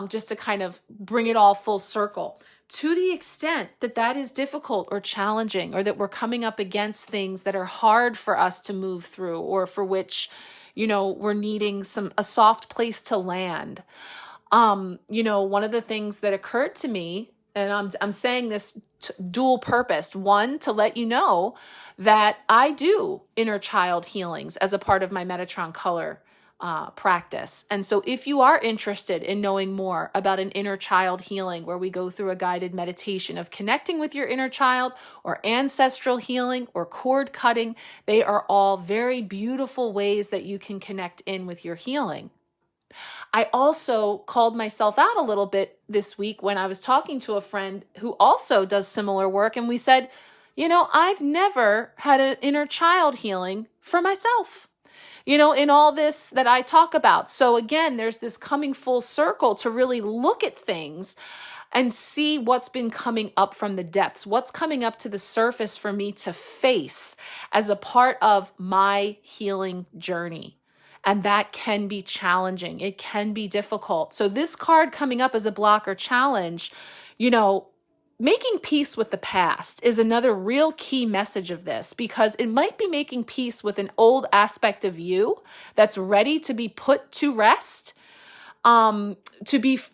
just to kind of bring it all full circle. To the extent that that is difficult or challenging, or that we're coming up against things that are hard for us to move through, or for which, we're needing a soft place to land. One of the things that occurred to me, and I'm saying this dual purposed, one, to let you know that I do inner child healings as a part of my Metatron color practice. And so if you are interested in knowing more about an inner child healing, where we go through a guided meditation of connecting with your inner child, or ancestral healing, or cord cutting, they are all very beautiful ways that you can connect in with your healing. I also called myself out a little bit this week when I was talking to a friend who also does similar work. And we said, I've never had an inner child healing for myself, in all this that I talk about. So again, there's this coming full circle to really look at things and see what's been coming up from the depths, what's coming up to the surface for me to face as a part of my healing journey. And that can be challenging. It can be difficult. So this card coming up as a block or challenge, you know, making peace with the past is another real key message of this, because it might be making peace with an old aspect of you that's ready to be put to rest,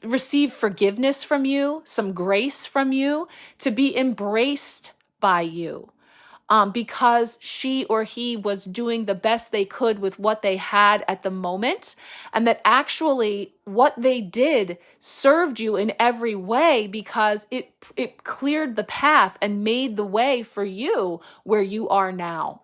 receive forgiveness from you, some grace from you, to be embraced by you. Because she or he was doing the best they could with what they had at the moment, and that actually what they did served you in every way, because it cleared the path and made the way for you where you are now.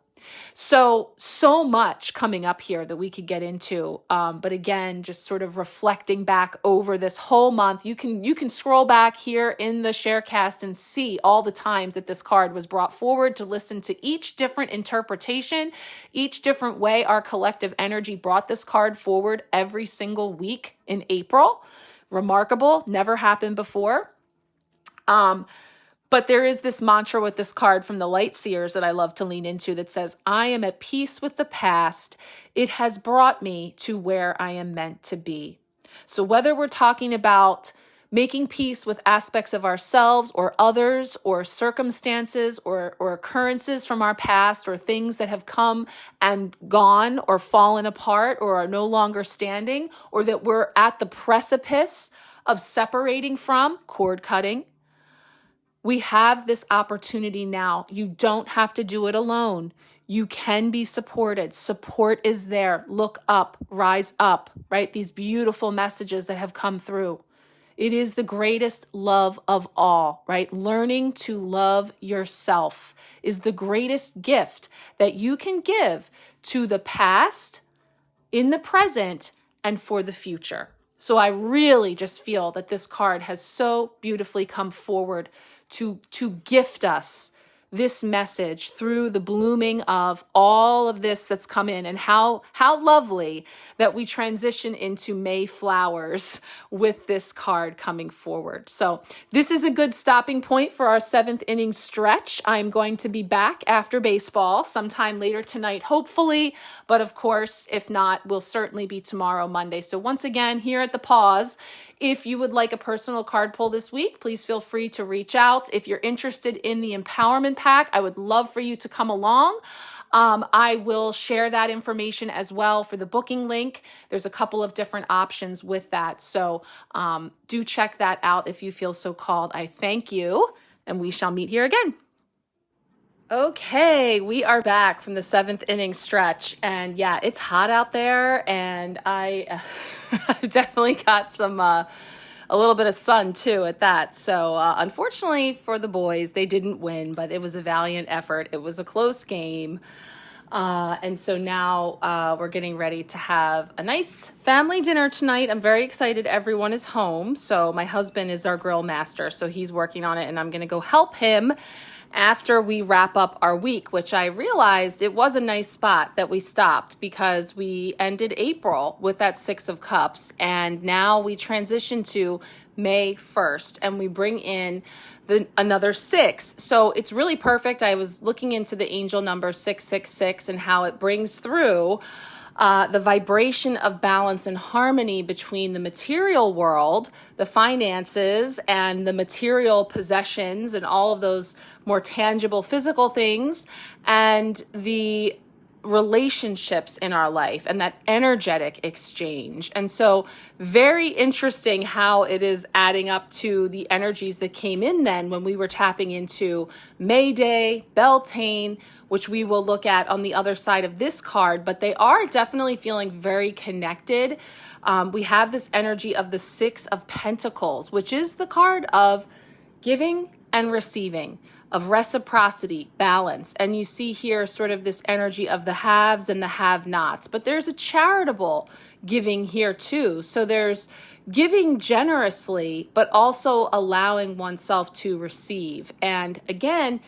So much coming up here that we could get into. But again, just sort of reflecting back over this whole month, you can scroll back here in the Sharecast and see all the times that this card was brought forward, to listen to each different interpretation, each different way our collective energy brought this card forward every single week in April. Remarkable, never happened before. But there is this mantra with this card from the Light Seers that I love to lean into that says, I am at peace with the past. It has brought me to where I am meant to be. So whether we're talking about making peace with aspects of ourselves or others or circumstances or occurrences from our past, or things that have come and gone or fallen apart or are no longer standing, or that we're at the precipice of separating from, cord cutting, we have this opportunity now. You don't have to do it alone. You can be supported. Support is there. Look up, rise up, right? These beautiful messages that have come through. It is the greatest love of all, right? Learning to love yourself is the greatest gift that you can give to the past, in the present, and for the future. So I really just feel that this card has so beautifully come forward to gift us this message through the blooming of all of this that's come in, and how lovely that we transition into May flowers with this card coming forward. So this is a good stopping point for our 7th inning stretch. I'm going to be back after baseball sometime later tonight, hopefully, but of course, if not, we'll certainly be tomorrow, Monday. So once again, here at the pause, if you would like a personal card pull this week, please feel free to reach out. If you're interested in the empowerment pack, I would love for you to come along. I will share that information as well for the booking link. There's a couple of different options with that. So do check that out if you feel so called. I thank you, and we shall meet here again. Okay, we are back from the 7th inning stretch, and yeah, it's hot out there, and I've definitely got some a little bit of sun too at that. So unfortunately for the boys, they didn't win, but it was a valiant effort. It was a close game, and so now we're getting ready to have a nice family dinner tonight. I'm very excited. Everyone is home, so my husband is our grill master, so he's working on it, and I'm going to go help him after we wrap up our week, which I realized it was a nice spot that we stopped, because we ended April with that 6 of Cups, and now we transition to May 1st, and we bring in another 6. So it's really perfect. I was looking into the angel number 666 and how it brings through the vibration of balance and harmony between the material world, the finances, and the material possessions and all of those more tangible physical things, and the relationships in our life and that energetic exchange. And so very interesting how it is adding up to the energies that came in then when we were tapping into May Day, Beltane, which we will look at on the other side of this card, but they are definitely feeling very connected. We have this energy of the 6 of Pentacles, which is the card of giving and receiving, of reciprocity, balance. And you see here sort of this energy of the haves and the have-nots, but there's a charitable giving here too. So there's giving generously, but also allowing oneself to receive. And again,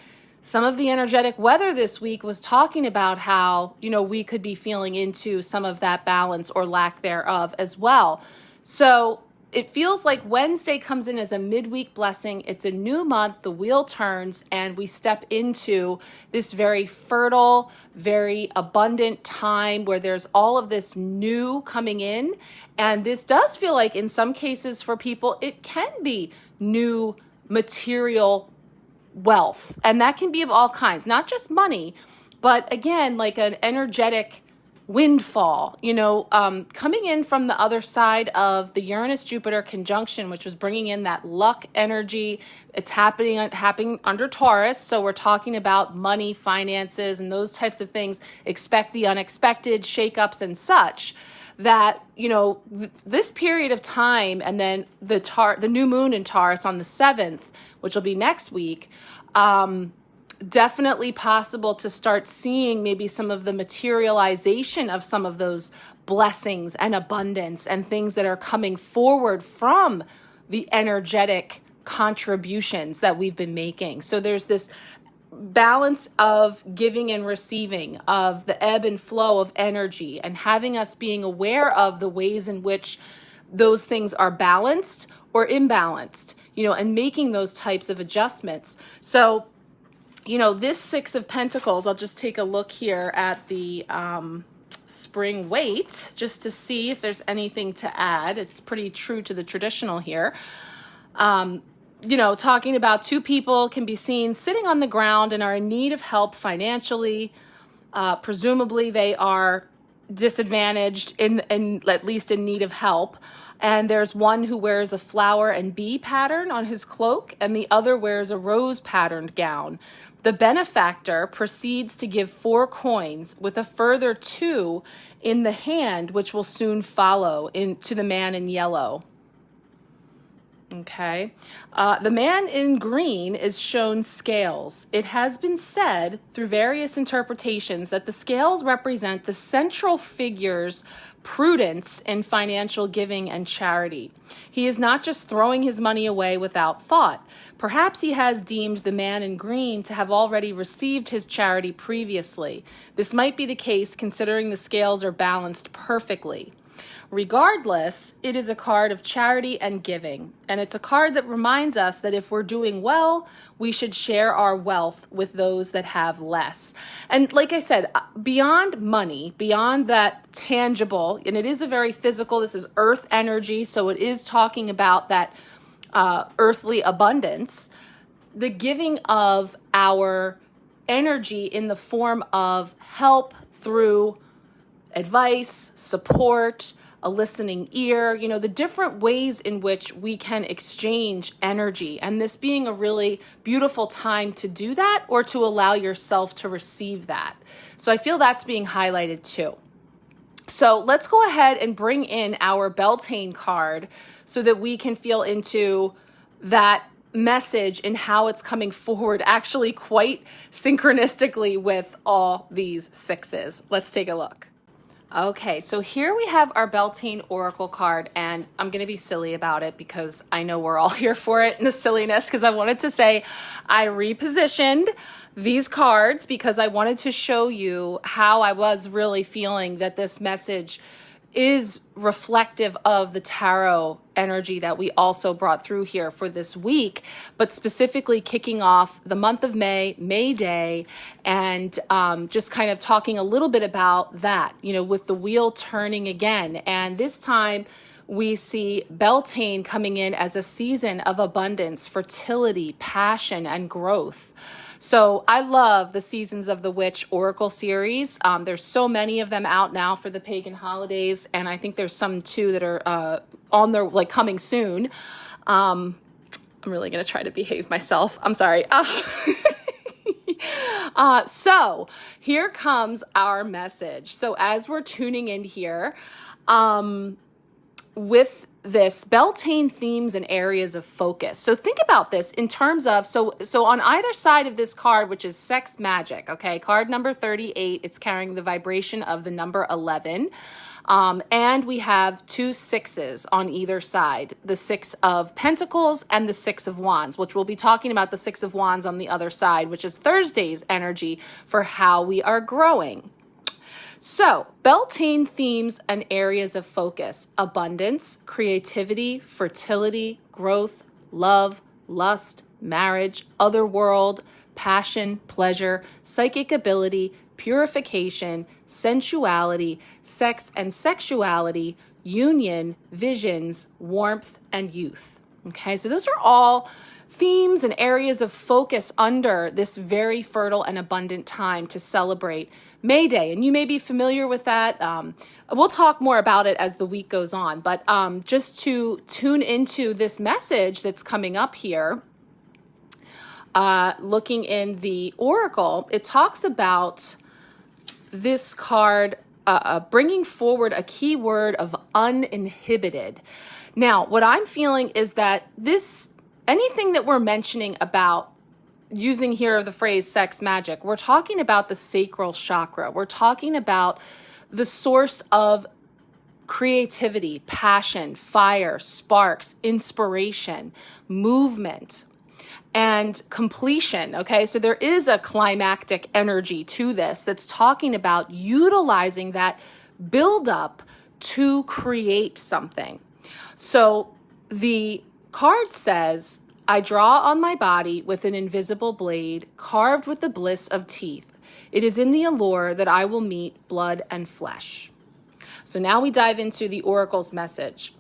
some of the energetic weather this week was talking about how, we could be feeling into some of that balance or lack thereof as well. So it feels like Wednesday comes in as a midweek blessing. It's a new month, the wheel turns, and we step into this very fertile, very abundant time where there's all of this new coming in. And this does feel like in some cases for people, it can be new material wealth. And that can be of all kinds, not just money, but again, like an energetic windfall, coming in from the other side of the Uranus-Jupiter conjunction, which was bringing in that luck energy. It's happening under Taurus. So we're talking about money, finances, and those types of things. Expect the unexpected, shakeups and such. That, this period of time, and then the new moon in Taurus on the 7th, which will be next week, definitely possible to start seeing maybe some of the materialization of some of those blessings and abundance and things that are coming forward from the energetic contributions that we've been making. So there's this balance of giving and receiving, of the ebb and flow of energy, and having us being aware of the ways in which those things are balanced or imbalanced, and making those types of adjustments. So this Six of Pentacles, I'll just take a look here at the spring Waite just to see if there's anything to add. It's pretty true to the traditional here. Talking about two people can be seen sitting on the ground and are in need of help financially. Presumably they are disadvantaged in at least in need of help. And there's one who wears a flower and bee pattern on his cloak, and the other wears a rose patterned gown. The benefactor proceeds to give 4 coins with a further 2 in the hand, which will soon follow to the man in yellow. Okay. The man in green is shown scales. It has been said through various interpretations that the scales represent the central figure's prudence in financial giving and charity. He is not just throwing his money away without thought. Perhaps he has deemed the man in green to have already received his charity previously. This might be the case considering the scales are balanced perfectly. Regardless, it is a card of charity and giving, and it's a card that reminds us that if we're doing well, we should share our wealth with those that have less. And like I said, beyond money, beyond that tangible, and it is a very physical, this is earth energy, so it is talking about that earthly abundance, the giving of our energy in the form of help through advice, support, a listening ear, the different ways in which we can exchange energy, and this being a really beautiful time to do that or to allow yourself to receive that. So I feel that's being highlighted too. So let's go ahead and bring in our Beltane card so that we can feel into that message and how it's coming forward actually quite synchronistically with all these sixes. Let's take a look. Okay, so here we have our Beltane Oracle card, and I'm going to be silly about it because I know we're all here for it and the silliness, because I wanted to say I repositioned these cards because I wanted to show you how I was really feeling that this message is reflective of the tarot energy that we also brought through here for this week, but specifically kicking off the month of May Day, and just kind of talking a little bit about that, with the wheel turning again. And this time we see Beltane coming in as a season of abundance, fertility, passion, and growth. So I love the Seasons of the Witch Oracle series. There's so many of them out now for the pagan holidays, and I think there's some too that are on their coming soon. I'm really gonna try to behave myself. I'm sorry. So here comes our message. So as we're tuning in here, with this Beltane themes and areas of focus. So think about this in terms of, so on either side of this card, which is sex magic, okay, card number 38, it's carrying the vibration of the number 11. And we have 2 sixes on either side, the 6 of Pentacles and the 6 of Wands, which we'll be talking about the 6 of Wands on the other side, which is Thursday's energy for how we are growing. So, Beltane themes and areas of focus: abundance, creativity, fertility, growth, love, lust, marriage, other world, passion, pleasure, psychic ability, purification, sensuality, sex and sexuality, union, visions, warmth, and youth. Okay, so those are all themes and areas of focus under this very fertile and abundant time to celebrate May Day. And you may be familiar with that. We'll talk more about it as the week goes on. But just to tune into this message that's coming up here, looking in the Oracle, it talks about this card bringing forward a key word of uninhibited. Now, what I'm feeling is that anything that we're mentioning about using here the phrase sex magic, we're talking about the sacral chakra. We're talking about the source of creativity, passion, fire, sparks, inspiration, movement, and completion. Okay, so there is a climactic energy to this that's talking about utilizing that buildup to create something. So the card says, I draw on my body with an invisible blade carved with the bliss of teeth. It is in the allure that I will meet blood and flesh. So now we dive into the Oracle's message.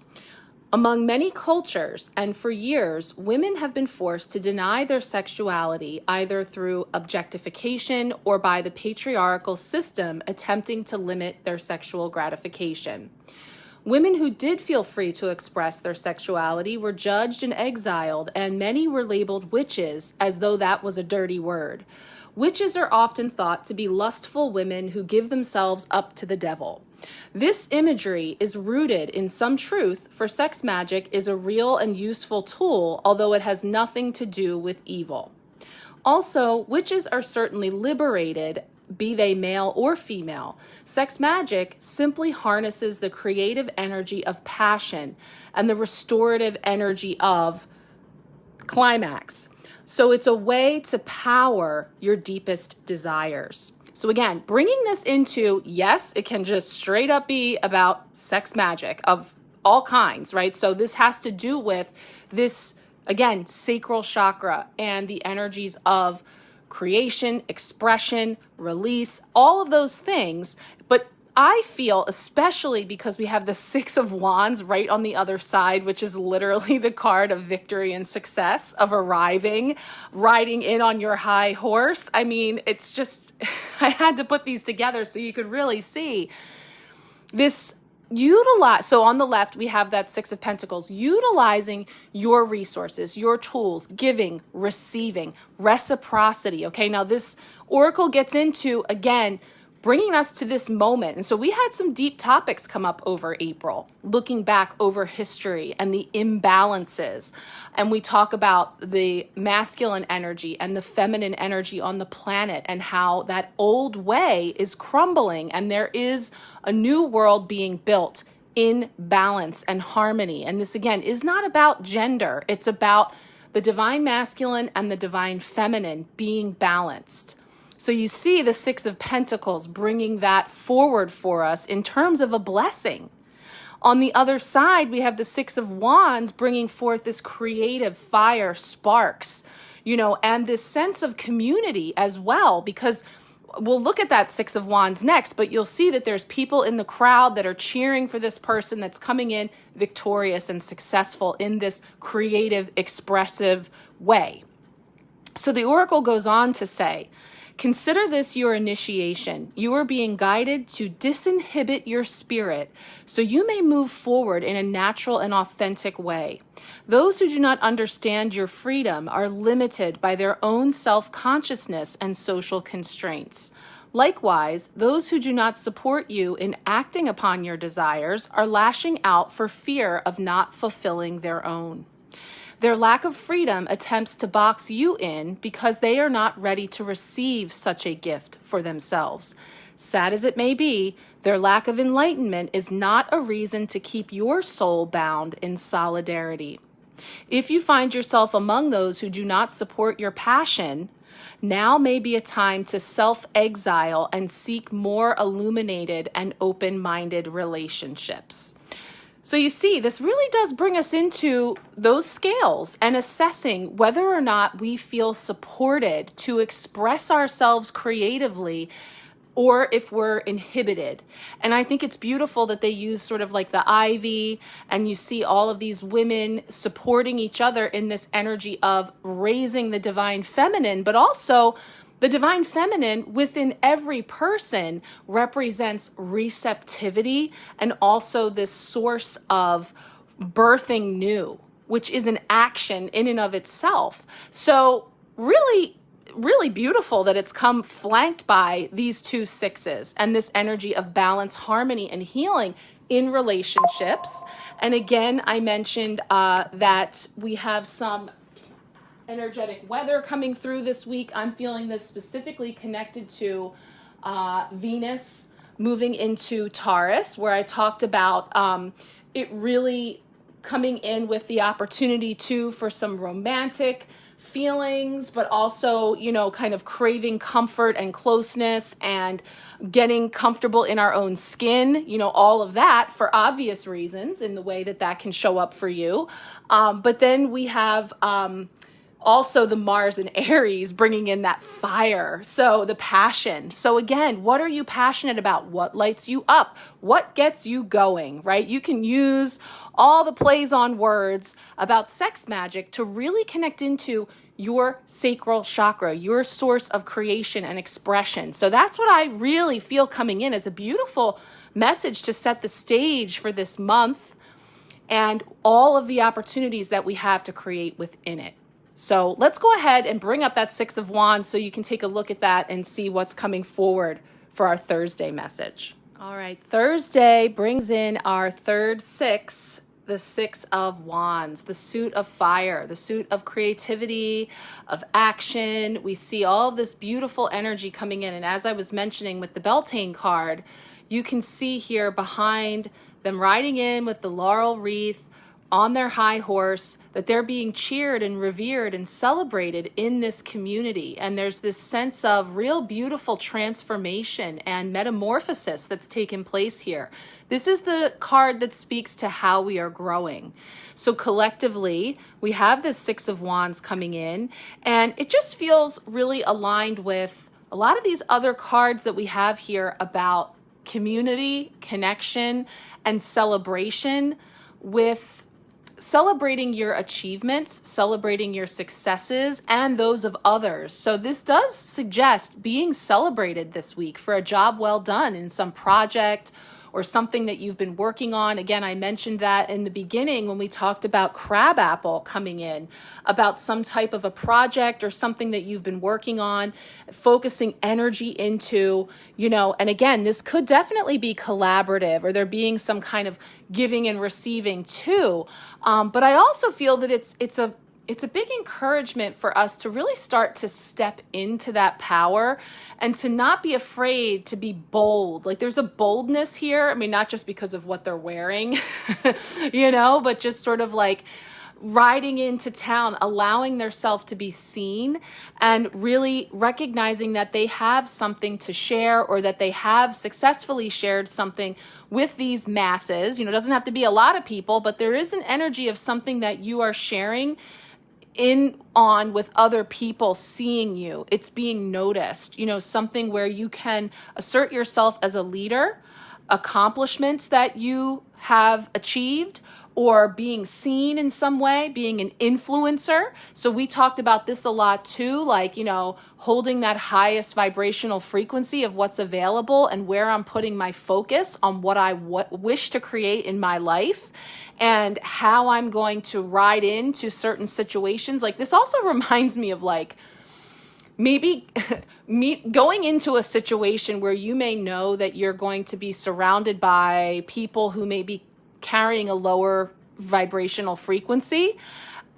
Among many cultures, and for years, women have been forced to deny their sexuality either through objectification or by the patriarchal system attempting to limit their sexual gratification. Women who did feel free to express their sexuality were judged and exiled, and many were labeled witches as though that was a dirty word. Witches are often thought to be lustful women who give themselves up to the devil. This imagery is rooted in some truth, for sex magic is a real and useful tool, although it has nothing to do with evil. Also, witches are certainly liberated, be they male or female. Sex magic simply harnesses the creative energy of passion and the restorative energy of climax. So it's a way to power your deepest desires. So again, bringing this into, yes, it can just straight up be about sex magic of all kinds, right? So this has to do with this, again, sacral chakra and the energies of creation, expression, release, all of those things. But I feel, especially because we have the Six of Wands right on the other side, which is literally the card of victory and success, of arriving, riding in on your high horse. I mean, it's just, I had to put these together so you could really see this utilize. So on the left, we have that Six of Pentacles, utilizing your resources, your tools, giving, receiving, reciprocity. Okay, now this Oracle gets into, again, bringing us to this moment. And so we had some deep topics come up over April, looking back over history and the imbalances. And we talk about the masculine energy and the feminine energy on the planet and how that old way is crumbling and there is a new world being built in balance and harmony. And this, again, is not about gender. It's about the divine masculine and the divine feminine being balanced. So you see the Six of Pentacles bringing that forward for us in terms of a blessing. On the other side, we have the Six of Wands bringing forth this creative fire, sparks, and this sense of community as well, because we'll look at that Six of Wands next, but you'll see that there's people in the crowd that are cheering for this person that's coming in victorious and successful in this creative, expressive way. So the Oracle goes on to say, consider this your initiation. You are being guided to disinhibit your spirit so you may move forward in a natural and authentic way. Those who do not understand your freedom are limited by their own self-consciousness and social constraints. Likewise, those who do not support you in acting upon your desires are lashing out for fear of not fulfilling their own. Their lack of freedom attempts to box you in because they are not ready to receive such a gift for themselves. Sad as it may be, their lack of enlightenment is not a reason to keep your soul bound in solidarity. If you find yourself among those who do not support your passion, Now may be a time to self-exile and seek more illuminated and open-minded relationships. So you see, this really does bring us into those scales and assessing whether or not we feel supported to express ourselves creatively or if we're inhibited. And I think it's beautiful that they use sort of like the ivy, and you see all of these women supporting each other in this energy of raising the divine feminine, but also the divine feminine within every person represents receptivity and also this source of birthing new, which is an action in and of itself. So really beautiful that it's come flanked by these two sixes and this energy of balance, harmony, and healing in relationships. And again, I mentioned that we have some energetic weather coming through this week. I'm feeling this specifically connected to Venus moving into Taurus, where I talked about it really coming in with the opportunity too for some romantic feelings, but also, you know, kind of craving comfort and closeness and getting comfortable in our own skin, you know, all of that for obvious reasons in the way that that can show up for you. But then we have also the Mars and Aries bringing in that fire. So the passion. So again, what are you passionate about? What lights you up? What gets you going, right? You can use all the plays on words about sex magic to really connect into your sacral chakra, your source of creation and expression. So that's what I really feel coming in as a beautiful message to set the stage for this month and all of the opportunities that we have to create within it. So let's go ahead and bring up that Six of Wands so you can take a look at that and see what's coming forward for our Thursday message. All right, Thursday brings in our third six, the Six of Wands, the suit of fire, the suit of creativity, of action. We see all of this beautiful energy coming in. And as I was mentioning with the Beltane card, you can see here behind them riding in with the laurel wreath, on their high horse, that they're being cheered and revered and celebrated in this community. And there's this sense of real beautiful transformation and metamorphosis that's taken place here. This is the card that speaks to how we are growing. So collectively, we have this Six of Wands coming in, and it just feels really aligned with a lot of these other cards that we have here about community, connection, and celebration, with celebrating your achievements, celebrating your successes, and those of others. So this does suggest being celebrated this week for a job well done in some project or something that you've been working on. Again, I mentioned that in the beginning when we talked about crabapple coming in, about some type of a project or something that you've been working on, focusing energy into, you know, and again, this could definitely be collaborative or there being some kind of giving and receiving too. But I also feel that it's a big encouragement for us to really start to step into that power and to not be afraid to be bold. Like there's a boldness here. I mean, not just because of what they're wearing, you know, but just sort of like riding into town, allowing themselves to be seen and really recognizing that they have something to share or that they have successfully shared something with these masses. You know, it doesn't have to be a lot of people, but there is an energy of something that you are sharing on with other people seeing you. It's being noticed, you know, something where you can assert yourself as a leader, accomplishments that you have achieved, or being seen in some way, being an influencer. So we talked about this a lot too, like, you know, holding that highest vibrational frequency of what's available and where I'm putting my focus on what I wish to create in my life and how I'm going to ride into certain situations. Like this also reminds me of like, maybe going into a situation where you may know that you're going to be surrounded by people who may be carrying a lower vibrational frequency.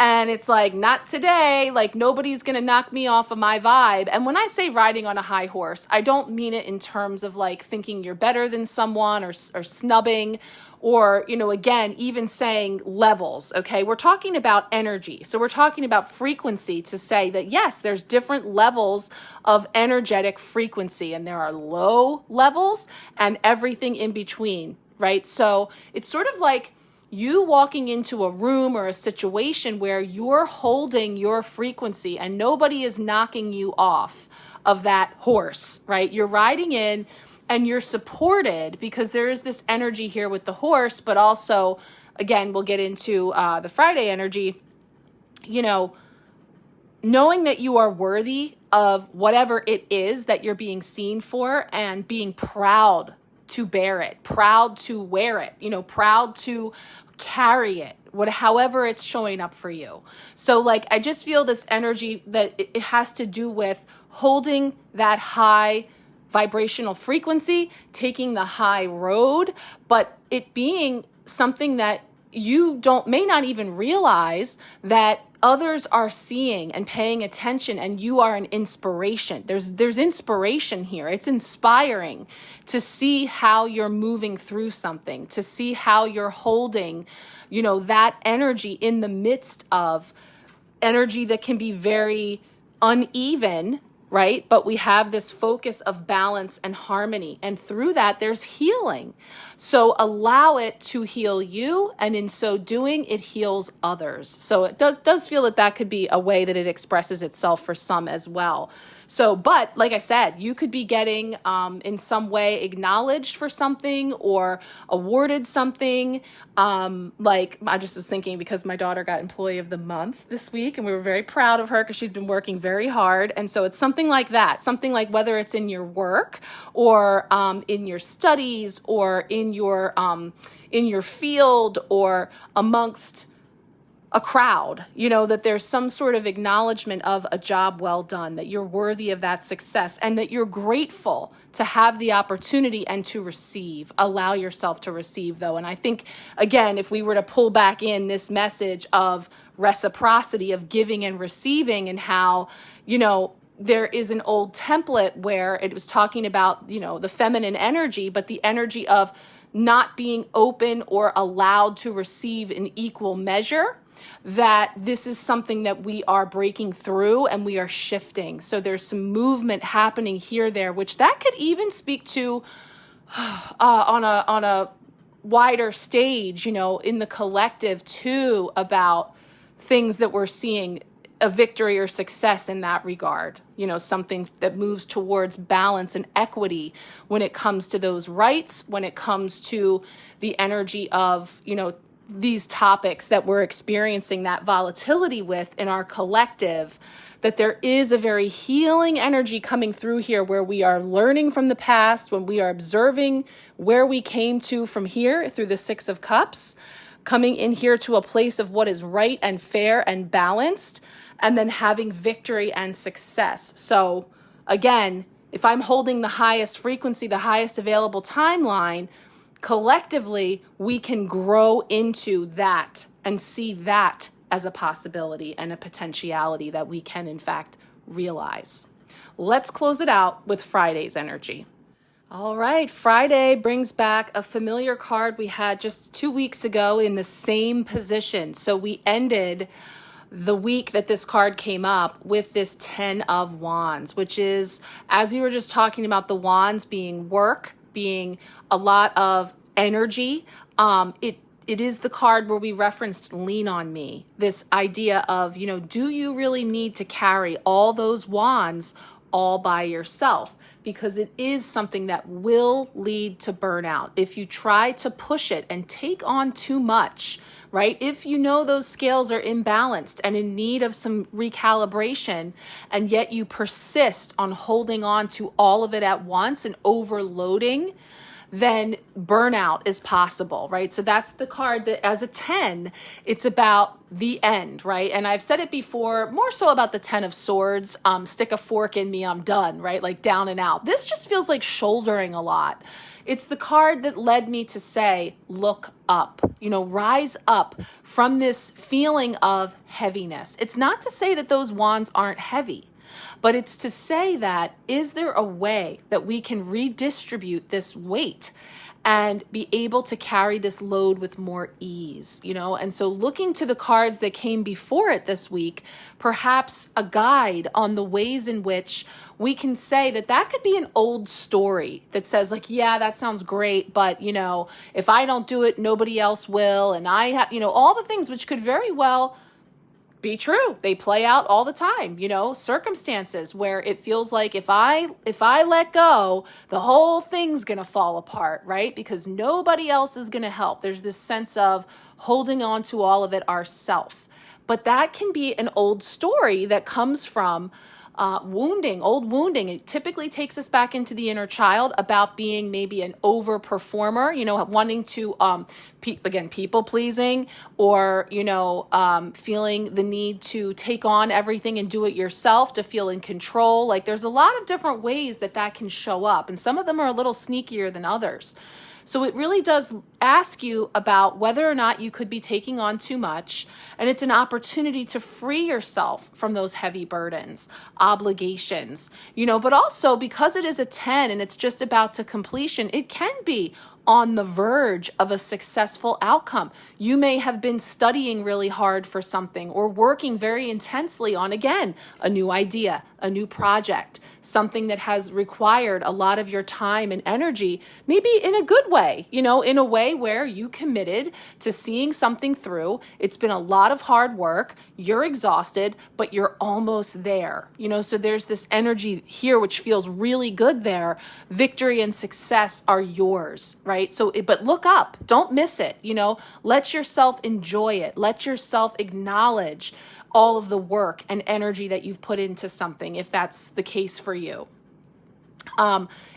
And it's like, not today, like nobody's going to knock me off of my vibe. And when I say riding on a high horse, I don't mean it in terms of like thinking you're better than someone or snubbing or, you know, again, even saying levels, okay? We're talking about energy. So we're talking about frequency to say that, yes, there's different levels of energetic frequency and there are low levels and everything in between, right? So it's sort of like you walking into a room or a situation where you're holding your frequency and nobody is knocking you off of that horse, right? You're riding in and you're supported because there is this energy here with the horse, but also, again, we'll get into the Friday energy, you know, knowing that you are worthy of whatever it is that you're being seen for and being proud to bear it, proud to wear it, you know, proud to carry it, however it's showing up for you. So like, I just feel this energy that it has to do with holding that high vibrational frequency, taking the high road, but it being something that you may not even realize that others are seeing and paying attention, and you are an inspiration. There's inspiration here. It's inspiring to see how you're moving through something, to see how you're holding, you know, that energy in the midst of energy that can be very uneven, right? But we have this focus of balance and harmony. And through that, there's healing. So allow it to heal you. And in so doing, it heals others. So it does feel that could be a way that it expresses itself for some as well. So, but like I said, you could be getting in some way acknowledged for something or awarded something. Like I just was thinking because my daughter got Employee of the Month this week and we were very proud of her because she's been working very hard. And so it's something like that, something like whether it's in your work or in your studies or in your field or amongst a crowd, you know, that there's some sort of acknowledgement of a job well done, that you're worthy of that success and that you're grateful to have the opportunity and to receive. Allow yourself to receive, though. And I think, again, if we were to pull back in this message of reciprocity, of giving and receiving, and how, you know, there is an old template where it was talking about, you know, the feminine energy, but the energy of not being open or allowed to receive in equal measure, that this is something that we are breaking through and we are shifting. So there's some movement happening here, there, which that could even speak to on a wider stage, you know, in the collective too, about things that we're seeing a victory or success in that regard, you know, something that moves towards balance and equity when it comes to those rights, when it comes to the energy of, you know, these topics that we're experiencing that volatility with in our collective, that there is a very healing energy coming through here where we are learning from the past, when we are observing where we came to from here through the Six of Cups, coming in here to a place of what is right and fair and balanced, and then having victory and success. So again, if I'm holding the highest frequency, the highest available timeline, collectively, we can grow into that and see that as a possibility and a potentiality that we can, in fact, realize. Let's close it out with Friday's energy. All right, Friday brings back a familiar card we had just 2 weeks ago in the same position. So we ended the week that this card came up with this 10 of Wands, which is, as we were just talking about the wands being work, being a lot of energy, it is the card where we referenced lean on me, this idea of, you know, do you really need to carry all those wands all by yourself? Because it is something that will lead to burnout if you try to push it and take on too much, right? If you know those scales are imbalanced and in need of some recalibration, and yet you persist on holding on to all of it at once and overloading, then burnout is possible, right? So that's the card that as a 10, it's about the end, right? And I've said it before, more so about the 10 of swords, stick a fork in me, I'm done, right? Like down and out. This just feels like shouldering a lot. It's the card that led me to say, look up, rise up from this feeling of heaviness. It's not to say that those wands aren't heavy, but it's to say that, is there a way that we can redistribute this weight and be able to carry this load with more ease, And so looking to the cards that came before it this week, perhaps a guide on the ways in which we can say that could be an old story that says like, yeah, that sounds great, but if I don't do it, nobody else will. And I have, all the things which could very well be true. They play out all the time, circumstances where it feels like if I let go, the whole thing's going to fall apart, right? Because nobody else is going to help. There's this sense of holding on to all of it ourself. But that can be an old story that comes from old wounding. It typically takes us back into the inner child about being maybe an over performer, wanting to, people pleasing, or, feeling the need to take on everything and do it yourself, to feel in control. Like there's a lot of different ways that can show up, and some of them are a little sneakier than others. So it really does ask you about whether or not you could be taking on too much. And it's an opportunity to free yourself from those heavy burdens, obligations, but also because it is a 10 and it's just about to completion, it can be on the verge of a successful outcome. You may have been studying really hard for something or working very intensely on, again, a new idea, a new project, something that has required a lot of your time and energy, maybe in a good way, in a way where you committed to seeing something through. It's been a lot of hard work. You're exhausted, but you're almost there, so there's this energy here, which feels really good there. Victory and success are yours, right? So, but look up, don't miss it, let yourself enjoy it. Let yourself acknowledge all of the work and energy that you've put into something, if that's the case for you.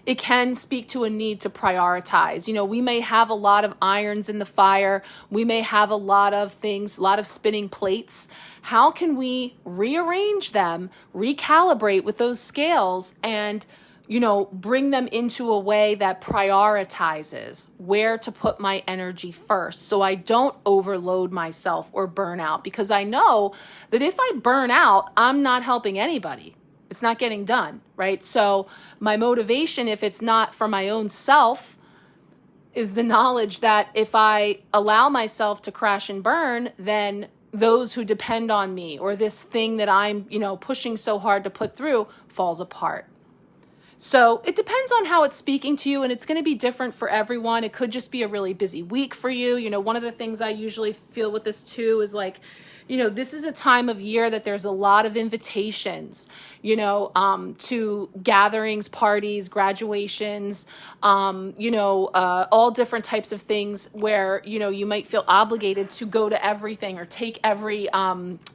It can speak to a need to prioritize. We may have a lot of irons in the fire. We may have a lot of things, a lot of spinning plates. How can we rearrange them, recalibrate with those scales, and bring them into a way that prioritizes where to put my energy first, so I don't overload myself or burn out? Because I know that if I burn out, I'm not helping anybody. It's not getting done, right? So my motivation, if it's not for my own self, is the knowledge that if I allow myself to crash and burn, then those who depend on me, or this thing that I'm, pushing so hard to put through, falls apart. So it depends on how it's speaking to you, and it's going to be different for everyone. It could just be a really busy week for you. One of the things I usually feel with this too is like, this is a time of year that there's a lot of invitations, to gatherings, parties, graduations, all different types of things where, you might feel obligated to go to everything or take every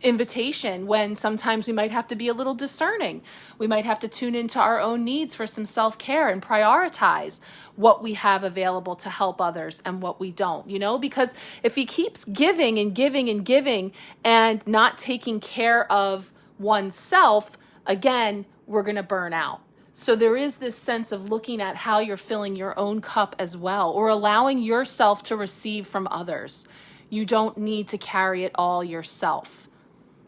invitation, when sometimes we might have to be a little discerning. We might have to tune into our own needs for some self-care and prioritize what we have available to help others and what we don't, because if he keeps giving and giving and giving and not taking care of oneself, again, we're going to burn out. So there is this sense of looking at how you're filling your own cup as well, or allowing yourself to receive from others. You don't need to carry it all yourself.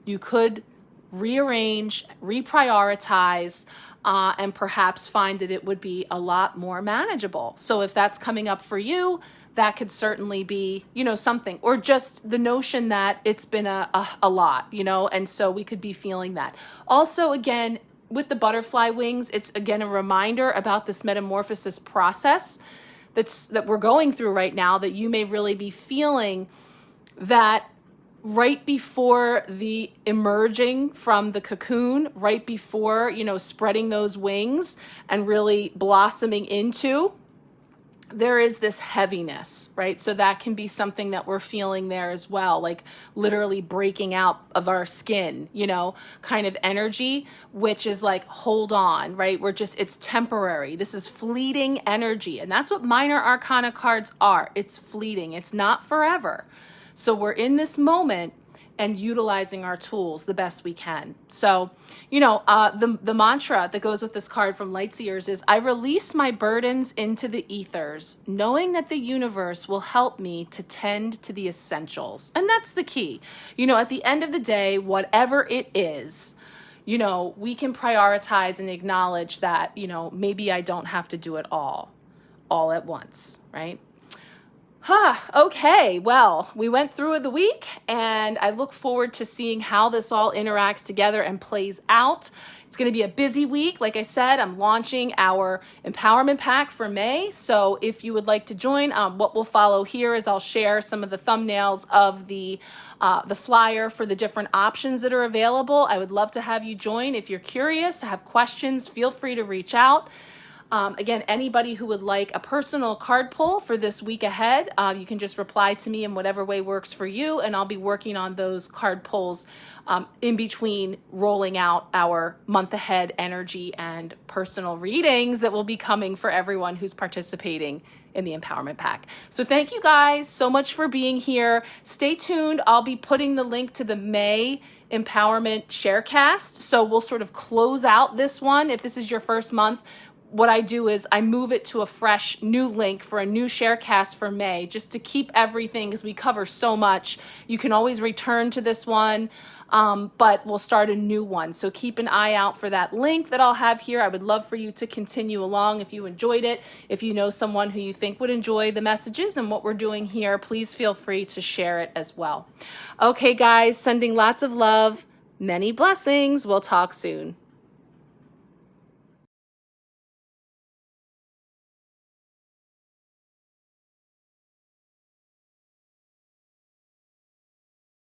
You could rearrange, reprioritize, and perhaps find that it would be a lot more manageable. So if that's coming up for you, that could certainly be, something, or just the notion that it's been a lot, and so we could be feeling that. Also, again, with the butterfly wings, it's again a reminder about this metamorphosis process that we're going through right now, that you may really be feeling that right before the emerging from the cocoon, right before, spreading those wings and really blossoming into there is this heaviness, right? So that can be something that we're feeling there as well, like literally breaking out of our skin, you know, kind of energy, which is like, hold on, right? It's temporary. This is fleeting energy. And that's what minor arcana cards are. It's fleeting. It's not forever. So we're in this moment and utilizing our tools the best we can. So, you know, the mantra that goes with this card from Lightseers is, I release my burdens into the ethers, knowing that the universe will help me to tend to the essentials. And that's the key. You know, at the end of the day, whatever it is, you know, we can prioritize and acknowledge that, you know, maybe I don't have to do it all at once, right? Okay, well, we went through the week, and I look forward to seeing how this all interacts together and plays out. It's going to be a busy week. Like I said, I'm launching our empowerment pack for May. So if you would like to join, what will follow here is I'll share some of the thumbnails of the flyer for the different options that are available. I would love to have you join. If you're curious, have questions, feel free to reach out. Again, anybody who would like a personal card pull for this week ahead, you can just reply to me in whatever way works for you, and I'll be working on those card pulls in between rolling out our month ahead energy and personal readings that will be coming for everyone who's participating in the empowerment pack. So thank you guys so much for being here. Stay tuned. I'll be putting the link to the May empowerment sharecast. So we'll sort of close out this one. If this is your first month, what I do is I move it to a fresh new link for a new sharecast for May, just to keep everything, because we cover so much. You can always return to this one, but we'll start a new one. So keep an eye out for that link that I'll have here. I would love for you to continue along if you enjoyed it. If you know someone who you think would enjoy the messages and what we're doing here, please feel free to share it as well. Okay, guys, sending lots of love, many blessings. We'll talk soon.